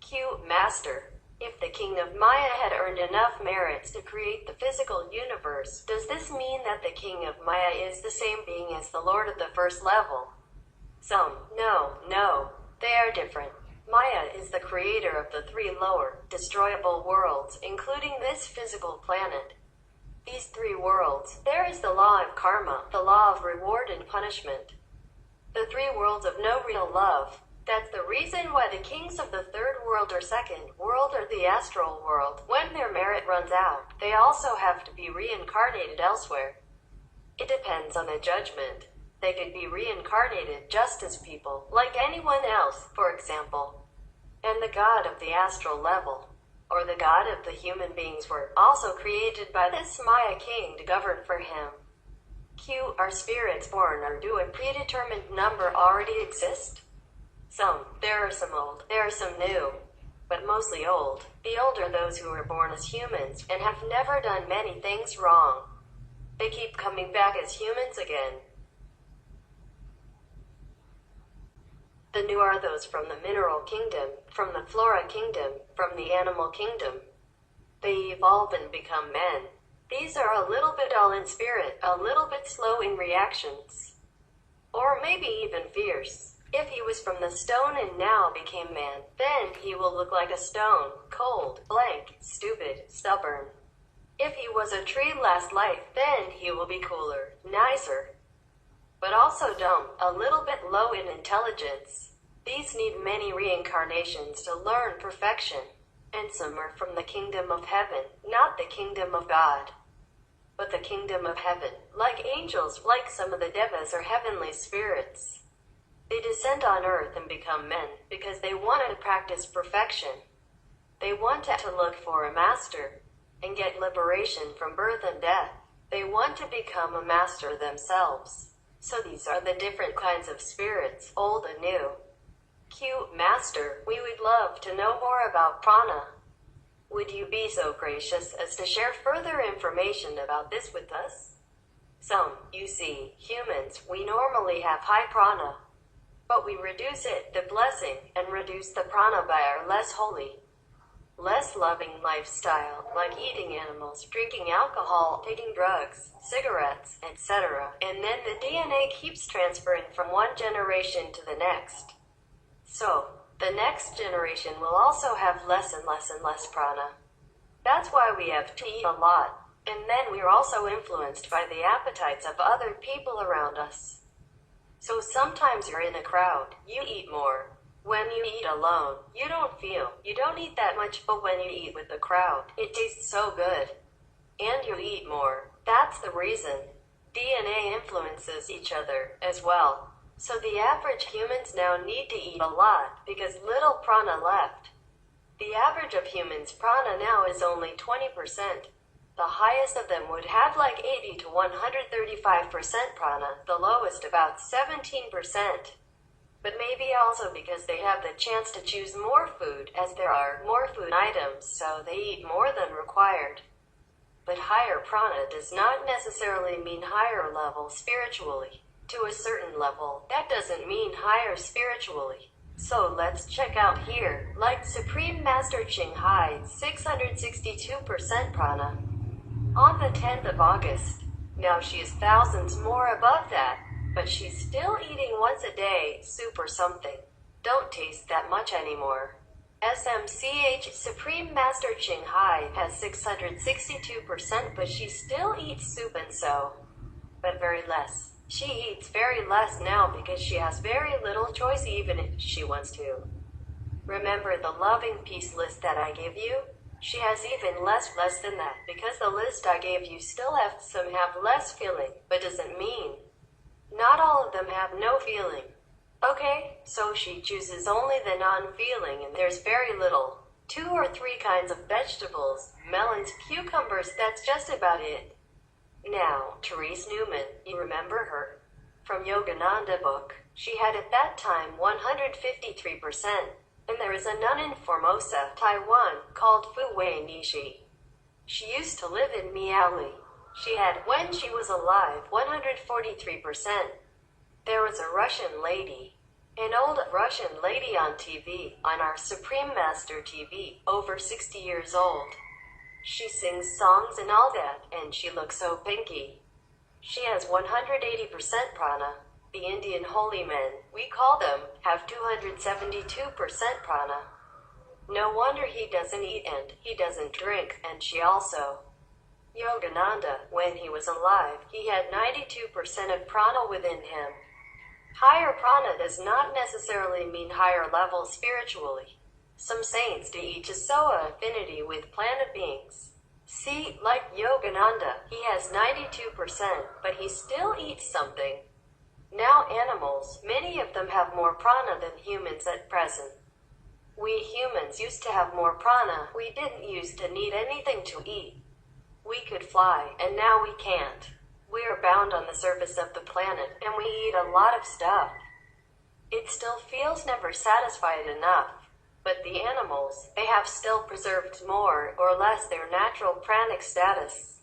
Q. Master. If the king of Maya had earned enough merits to create the physical universe, does this mean that the king of Maya is the same being as the lord of the first level? No, they are different. Maya is the creator of the 3 lower, destroyable worlds, including this physical planet. These 3 worlds, there is the law of karma, the law of reward and punishment. The 3 worlds of no real love. That's the reason why the kings of the 3rd world or 2nd world or the astral world, when their merit runs out, they also have to be reincarnated elsewhere. It depends on the judgment. They could be reincarnated just as people, like anyone else, for example. And the god of the astral level, or the god of the human beings, were also created by this Maya king to govern for him. Q. Are spirits born, or do a predetermined number already exist? There are some old, there are some new, but mostly old. The old are those who were born as humans and have never done many things wrong. They keep coming back as humans again. The new are those from the mineral kingdom, from the flora kingdom, from the animal kingdom. They evolve and become men. These are a little bit dull in spirit, a little bit slow in reactions, or maybe even fierce. If he was from the stone and now became man, then he will look like a stone, cold, blank, stupid, stubborn. If he was a tree last life, then he will be cooler, nicer, but also dumb, a little bit low in intelligence. These need many reincarnations to learn perfection. And some are from the kingdom of heaven, not the kingdom of God, but the kingdom of heaven, like angels, like some of the devas or heavenly spirits. They descend on earth and become men because they wanted to practice perfection. They wanted to look for a master and get liberation from birth and death. They want to become a master themselves. So these are the different kinds of spirits, old and new. Q. Master, we would love to know more about prana. Would you be so gracious as to share further information about this with us? You see, humans, we normally have high prana, but we reduce it, the blessing, and reduce the prana by our less holy, less loving lifestyle, like eating animals, drinking alcohol, taking drugs, cigarettes, etc. And then the DNA keeps transferring from one generation to the next. So, the next generation will also have less and less and less prana. That's why we have to eat a lot. And then we're also influenced by the appetites of other people around us. So sometimes you're in a crowd, you eat more. When you eat alone, you don't eat that much, but when you eat with the crowd, it tastes so good. And you eat more. That's the reason. DNA influences each other as well. So the average humans now need to eat a lot because little prana left. The average of humans' prana now is only 20%. The highest of them would have like 80 to 135% prana, the lowest about 17%. But maybe also because they have the chance to choose more food, as there are more food items, so they eat more than required. But higher prana does not necessarily mean higher level spiritually. To a certain level, that doesn't mean higher spiritually. So let's check out here, like Supreme Master CHINGHAI, 662% prana. On the 10th of August. Now she is thousands more above that, but she's still eating once a day, soup or something. Don't taste that much anymore. SMCH Supreme Master CHINGHAI has 662%, but she still eats soup and so, but very less. She eats very less now because she has very little choice even if she wants to. Remember the loving peace list that I gave you? She has even less than that because the list I gave you still have some have less feeling, but doesn't mean not all of them have no feeling. Okay, so she chooses only the non-feeling and there's very little. 2 or 3 kinds of vegetables, melons, cucumbers, that's just about it. Now, Therese Newman, you remember her? From Yogananda book. She had at that time 153%. And there is a nun in Formosa, Taiwan, called Fu Wei Nishi. She used to live in Miaoli. She had, when she was alive, 143%. There was a Russian lady, an old Russian lady on TV, on our Supreme Master TV, over 60 years old. She sings songs and all that, and she looks so pinky. She has 180% prana. The Indian holy men, we call them, have 272% prana. No wonder he doesn't eat and he doesn't drink, and she also. Yogananda, when he was alive, he had 92% of prana within him. Higher prana does not necessarily mean higher level spiritually. Some saints do each a soa affinity with planet beings. See, like Yogananda, he has 92%, but he still eats something. Now animals, many of them have more prana than humans at present. We humans used to have more prana, we didn't used to need anything to eat. We could fly, and now we can't. We are bound on the surface of the planet, and we eat a lot of stuff. It still feels never satisfied enough. But the animals, they have still preserved more or less their natural pranic status.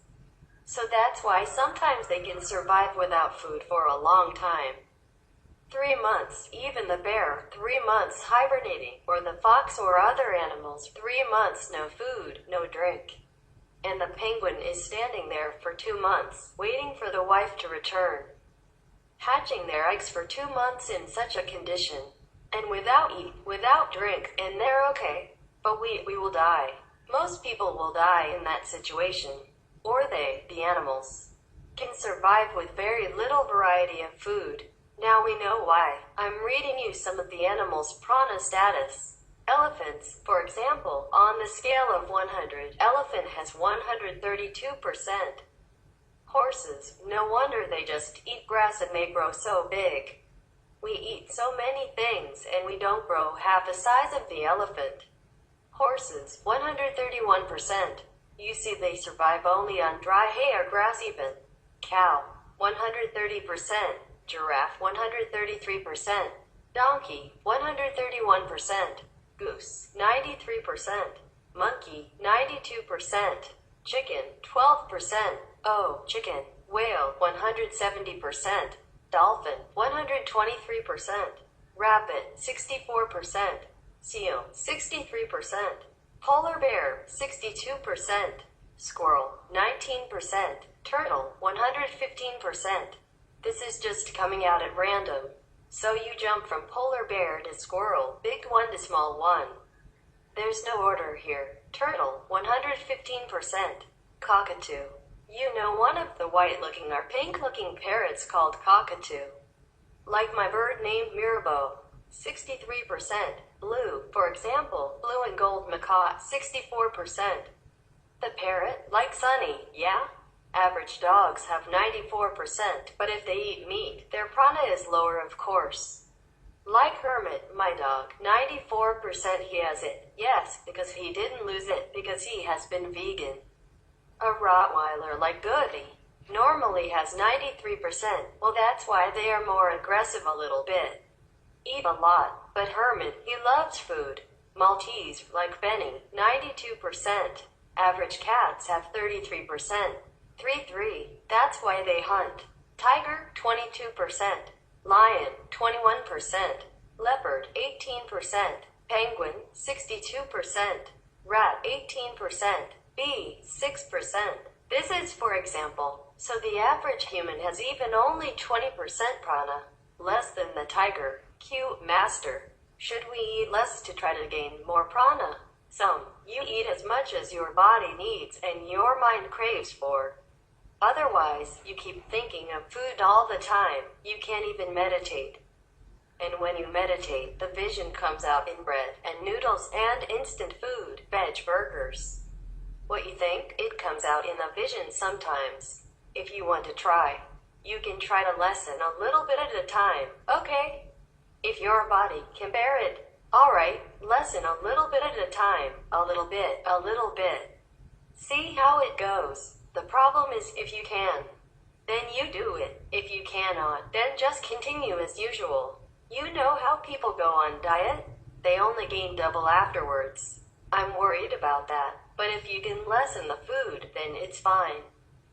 So that's why sometimes they can survive without food for a long time. 3 months, even the bear, 3 months hibernating, or the fox or other animals, 3 months no food, no drink. And the penguin is standing there for 2 months, waiting for the wife to return. Hatching their eggs for 2 months in such a condition. And without eat, without drink, and they're okay. But we will die. Most people will die in that situation. Or they, the animals, can survive with very little variety of food. Now we know why. I'm reading you some of the animals' prana status. Elephants, for example, on the scale of 100, elephant has 132%. Horses, no wonder they just eat grass and they grow so big. We eat so many things and we don't grow half the size of the elephant. Horses, 131%. You see they survive only on dry hay or grass even. Cow, 130%. Giraffe, 133%. Donkey, 131%. Goose, 93%. Monkey, 92%. Chicken, 12%. Oh, chicken. Whale, 170%. Dolphin, 123%. Rabbit, 64%. Seal, 63%. Polar bear, 62%. Squirrel, 19%. Turtle, 115%. This is just coming out at random. So you jump from polar bear to squirrel, big one to small one. There's no order here. Turtle, 115%. Cockatoo. You know one of the white-looking or pink-looking parrots called cockatoo. Like my bird named Mirabeau, 63%. Blue, for example, blue and gold macaw, 64%. The parrot, like Sunny, yeah? Average dogs have 94%, but if they eat meat, their prana is lower of course. Like Hermit, my dog, 94% he has it. Yes, because he didn't lose it, because he has been vegan. A Rottweiler like Goody normally has 93%. Well, that's why they are more aggressive a little bit. Eat a lot, but Hermit, he loves food. Maltese, like Benny, 92%. Average cats have 33%. 3-3, that's why they hunt. Tiger, 22%. Lion, 21%. Leopard, 18%. Penguin, 62%. Rat, 18%. Bee, 6%. This is for example. So the average human has even only 20% prana. Less than the tiger. Q, master. Should we eat less to try to gain more prana? Some. You eat as much as your body needs and your mind craves for. Otherwise, you keep thinking of food all the time. You can't even meditate. And when you meditate, the vision comes out in bread and noodles and instant food, veg burgers. What you think, it comes out in a vision sometimes. If you want to try, you can try to lessen a little bit at a time, okay? If your body can bear it. Alright, lessen a little bit at a time, a little bit, a little bit. See how it goes. The problem is if you can, then you do it. If you cannot, then just continue as usual. You know how people go on diet? They only gain double afterwards. I'm worried about that. But if you can lessen the food, then it's fine.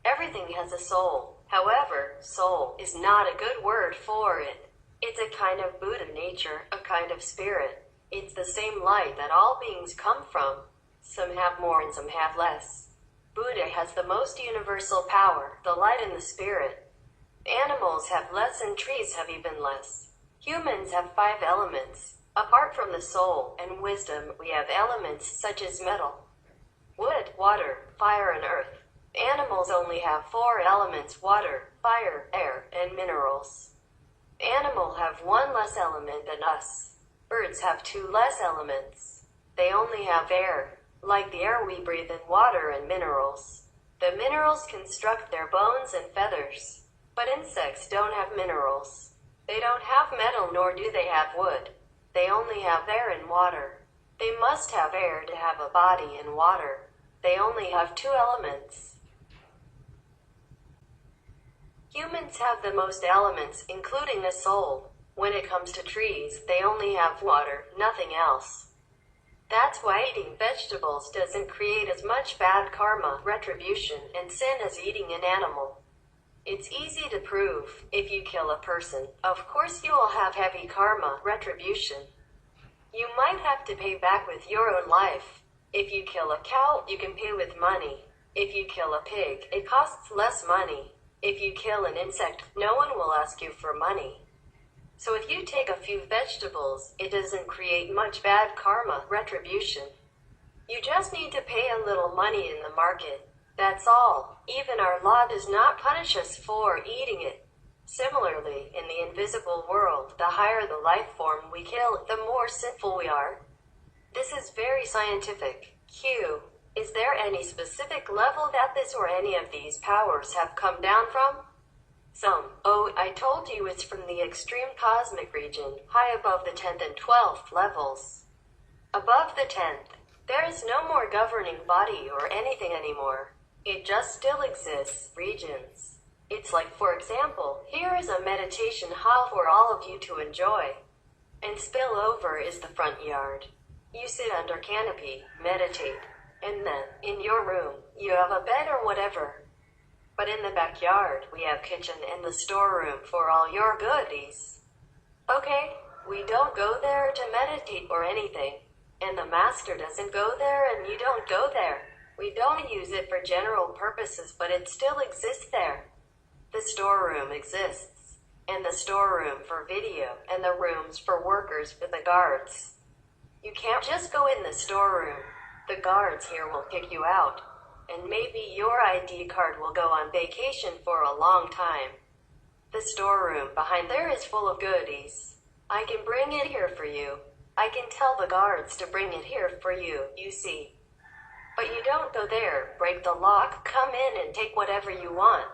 Everything has a soul. However, soul is not a good word for it. It's a kind of Buddha nature, a kind of spirit. It's the same light that all beings come from. Some have more and some have less. Buddha has the most universal power, the light and the spirit. Animals have less and trees have even less. Humans have 5 elements. Apart from the soul and wisdom, we have elements such as metal, wood, water, fire, and earth. Animals only have 4 elements: water, fire, air, and minerals. Animals have 1 less element than us. Birds have 2 less elements. They only have air, like the air we breathe, and water and minerals. The minerals construct their bones and feathers. But insects don't have minerals. They don't have metal, nor do they have wood. They only have air and water. They must have air to have a body and water. They only have 2 elements. Humans have the most elements, including a soul. When it comes to trees, they only have water, nothing else. That's why eating vegetables doesn't create as much bad karma, retribution, and sin as eating an animal. It's easy to prove. If you kill a person, of course you will have heavy karma, retribution. You might have to pay back with your own life. If you kill a cow, you can pay with money. If you kill a pig, it costs less money. If you kill an insect, no one will ask you for money. So if you take a few vegetables, it doesn't create much bad karma, retribution. You just need to pay a little money in the market. That's all. Even our law does not punish us for eating it. Similarly, in the invisible world, the higher the life form we kill, the more sinful we are. This is very scientific. Q. Is there any specific level that this or any of these powers have come down from? Some. Oh, I told you it's from the extreme cosmic region, high above the 10th and 12th levels. Above the 10th, there is no more governing body or anything anymore. It just still exists, regions. It's like, for example, here is a meditation hall for all of you to enjoy. And spill over is the front yard. You sit under canopy, meditate, and then, in your room, you have a bed or whatever. But in the backyard, we have kitchen and the storeroom for all your goodies. Okay, we don't go there to meditate or anything. And the master doesn't go there and you don't go there. We don't use it for general purposes, but it still exists there. The storeroom exists. And the storeroom for video, and the rooms for workers with the guards. You can't just go in the storeroom. The guards here will kick you out. And maybe your ID card will go on vacation for a long time. The storeroom behind there is full of goodies. I can bring it here for you. I can tell the guards to bring it here for you, you see. But you don't go there, break the lock, come in and take whatever you want.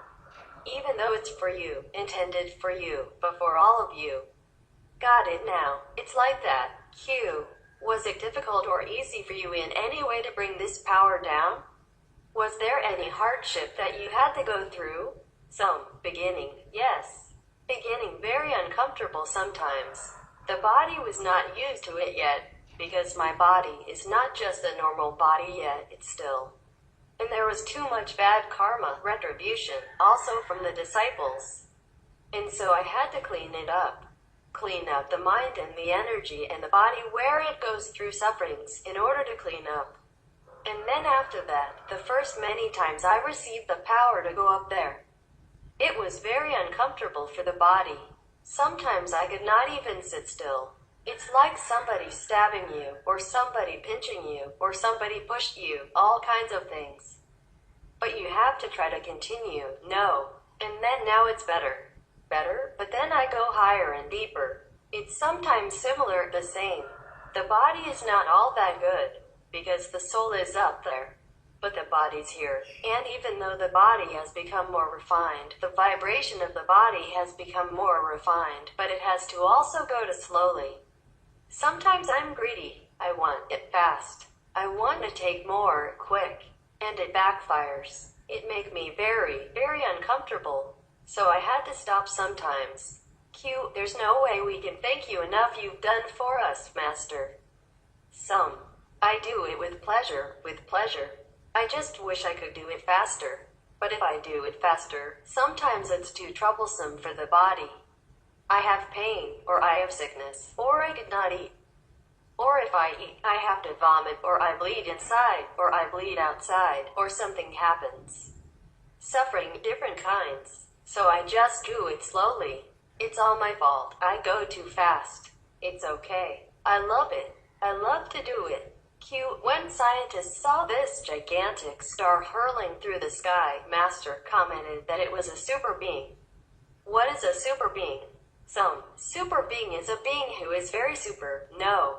Even though it's for you, intended for you, but for all of you. Got it now. It's like that. Q. Was it difficult or easy for you in any way to bring this power down? Was there any hardship that you had to go through? Some. Beginning, yes. Beginning very uncomfortable sometimes. The body was not used to it yet, because my body is not just a normal body yet, it's still. And there was too much bad karma, retribution, also from the disciples. And so I had to clean it up. Clean up the mind and the energy and the body where it goes through sufferings in order to clean up. And then after that, the first many times I received the power to go up there. It was very uncomfortable for the body. Sometimes I could not even sit still. It's like somebody stabbing you, or somebody pinching you, or somebody pushed you, all kinds of things. But you have to try to continue, no. And then now it's better. Better, but then I go higher and deeper. It's sometimes similar, the same. The body is not all that good, because the soul is up there. but the body's here. And even though the body has become more refined, the vibration of the body has become more refined, but it has to also go to slowly. Sometimes I'm greedy. I want it fast. I want to take more, quick. And it backfires. It makes me very, very uncomfortable. So I had to stop sometimes. Q, there's no way we can thank you enough you've done for us, Master. Some. I do it with pleasure, with pleasure. I just wish I could do it faster. But if I do it faster, sometimes it's too troublesome for the body. I have pain, or I have sickness, or I did not eat. Or if I eat, I have to vomit, or I bleed inside, or I bleed outside, or something happens. Suffering, different kinds. So I just do it slowly. It's all my fault. I go too fast. It's okay. I love it. I love to do it. Q. When scientists saw this gigantic star hurling through the sky, Master commented that it was a super being. What is a super being? Some. Super being is a being who is very super. No.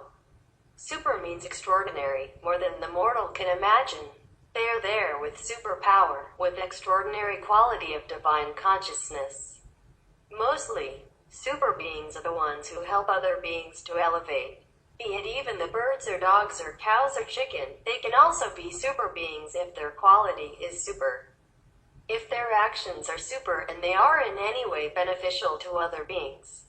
Super means extraordinary, more than the mortal can imagine. They are there with superpower, with extraordinary quality of divine consciousness. Mostly, super beings are the ones who help other beings to elevate. Be it even the birds or dogs or cows or chicken, they can also be super beings if their quality is super. If their actions are super and they are in any way beneficial to other beings.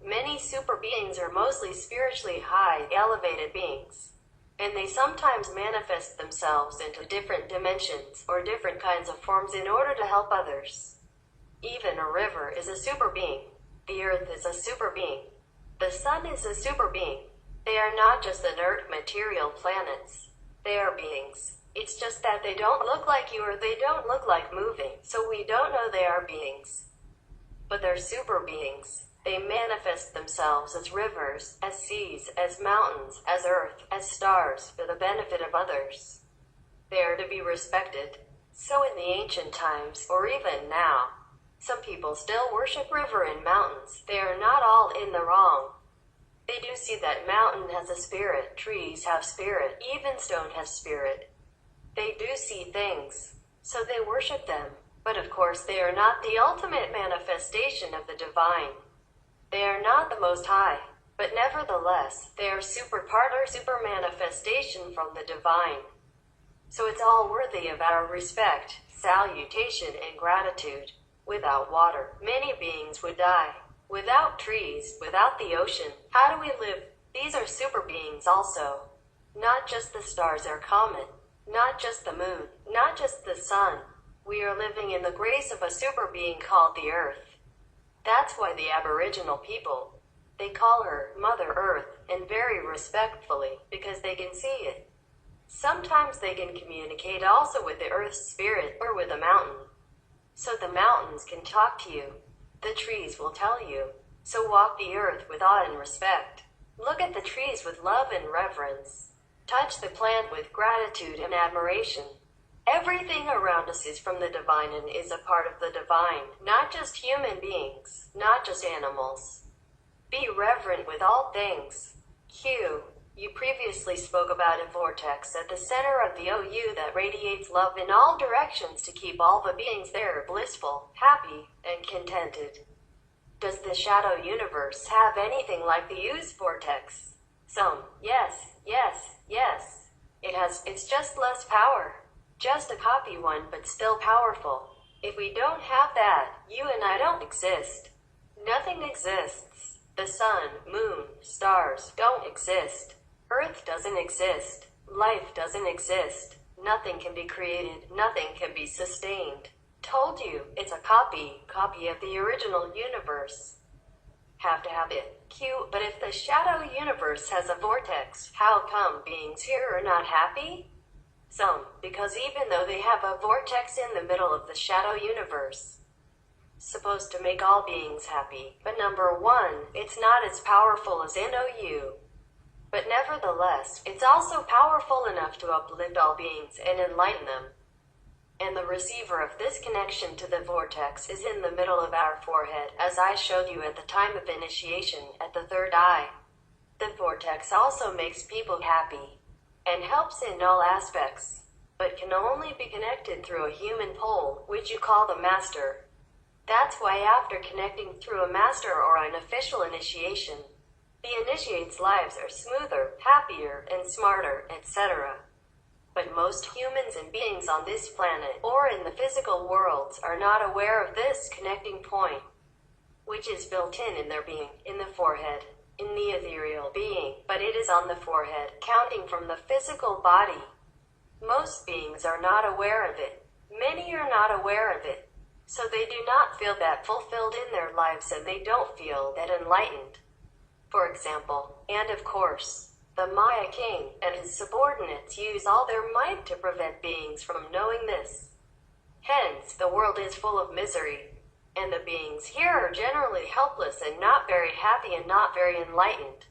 Many super beings are mostly spiritually high, elevated beings. And they sometimes manifest themselves into different dimensions or different kinds of forms in order to help others. Even a river is a super being. The earth is a super being. The sun is a super being. They are not just inert material planets. They are beings. It's just that they don't look like you or they don't look like moving, so we don't know they are beings. But they're super beings. They manifest themselves as rivers, as seas, as mountains, as earth, as stars, for the benefit of others. They are to be respected. So in the ancient times, or even now, some people still worship river and mountains. They are not all in the wrong. They do see that mountain has a spirit, trees have spirit, even stone has spirit. They do see things, so they worship them. But of course they are not the ultimate manifestation of the divine. They are not the most high, but nevertheless, they are super part or super manifestation from the divine. So it's all worthy of our respect, salutation, and gratitude. Without water, many beings would die. Without trees, without the ocean, how do we live? These are super beings also. Not just the stars are common, not just the moon, not just the sun. We are living in the grace of a super being called the earth. That's why the Aboriginal people, they call her Mother Earth, and very respectfully, because they can see it. Sometimes they can communicate also with the earth's spirit or with a mountain. So the mountains can talk to you. The trees will tell you. So walk the earth with awe and respect. Look at the trees with love and reverence. Touch the plant with gratitude and admiration. Everything around us is from the divine and is a part of the divine, not just human beings, not just animals. Be reverent with all things. Q. You previously spoke about a vortex at the center of the OU that radiates love in all directions to keep all the beings there blissful, happy, and contented. Does the shadow universe have anything like the U's vortex? Some. Yes, yes, yes. It has, it's just less power. Just a copy one, but still powerful. If we don't have that, you and I don't exist. Nothing exists. The sun, moon, stars don't exist. Earth doesn't exist. Life doesn't exist. Nothing can be created. Nothing can be sustained. Told you, it's a copy of the original universe. Have to have it. Q. But if the shadow universe has a vortex, how come beings here are not happy? Some, because even though they have a vortex in the middle of the shadow universe, supposed to make all beings happy, but number one, it's not as powerful as NOU. But nevertheless, it's also powerful enough to uplift all beings and enlighten them. And the receiver of this connection to the vortex is in the middle of our forehead, as I showed you at the time of initiation, at the third eye. The vortex also makes people happy and helps in all aspects. but can only be connected through a human pole, which you call the master. That's why after connecting through a master or an official initiation, the initiate's lives are smoother, happier, and smarter, etc. But most humans and beings on this planet or in the physical worlds are not aware of this connecting point, which is built in their being, in the forehead, in the ethereal being, but it is on the forehead, counting from the physical body. Most beings are not aware of it. Many are not aware of it. So they do not feel that fulfilled in their lives and they don't feel that enlightened. For example, and of course, the Maya king and his subordinates use all their might to prevent beings from knowing this. Hence, the world is full of misery, and the beings here are generally helpless and not very happy and not very enlightened.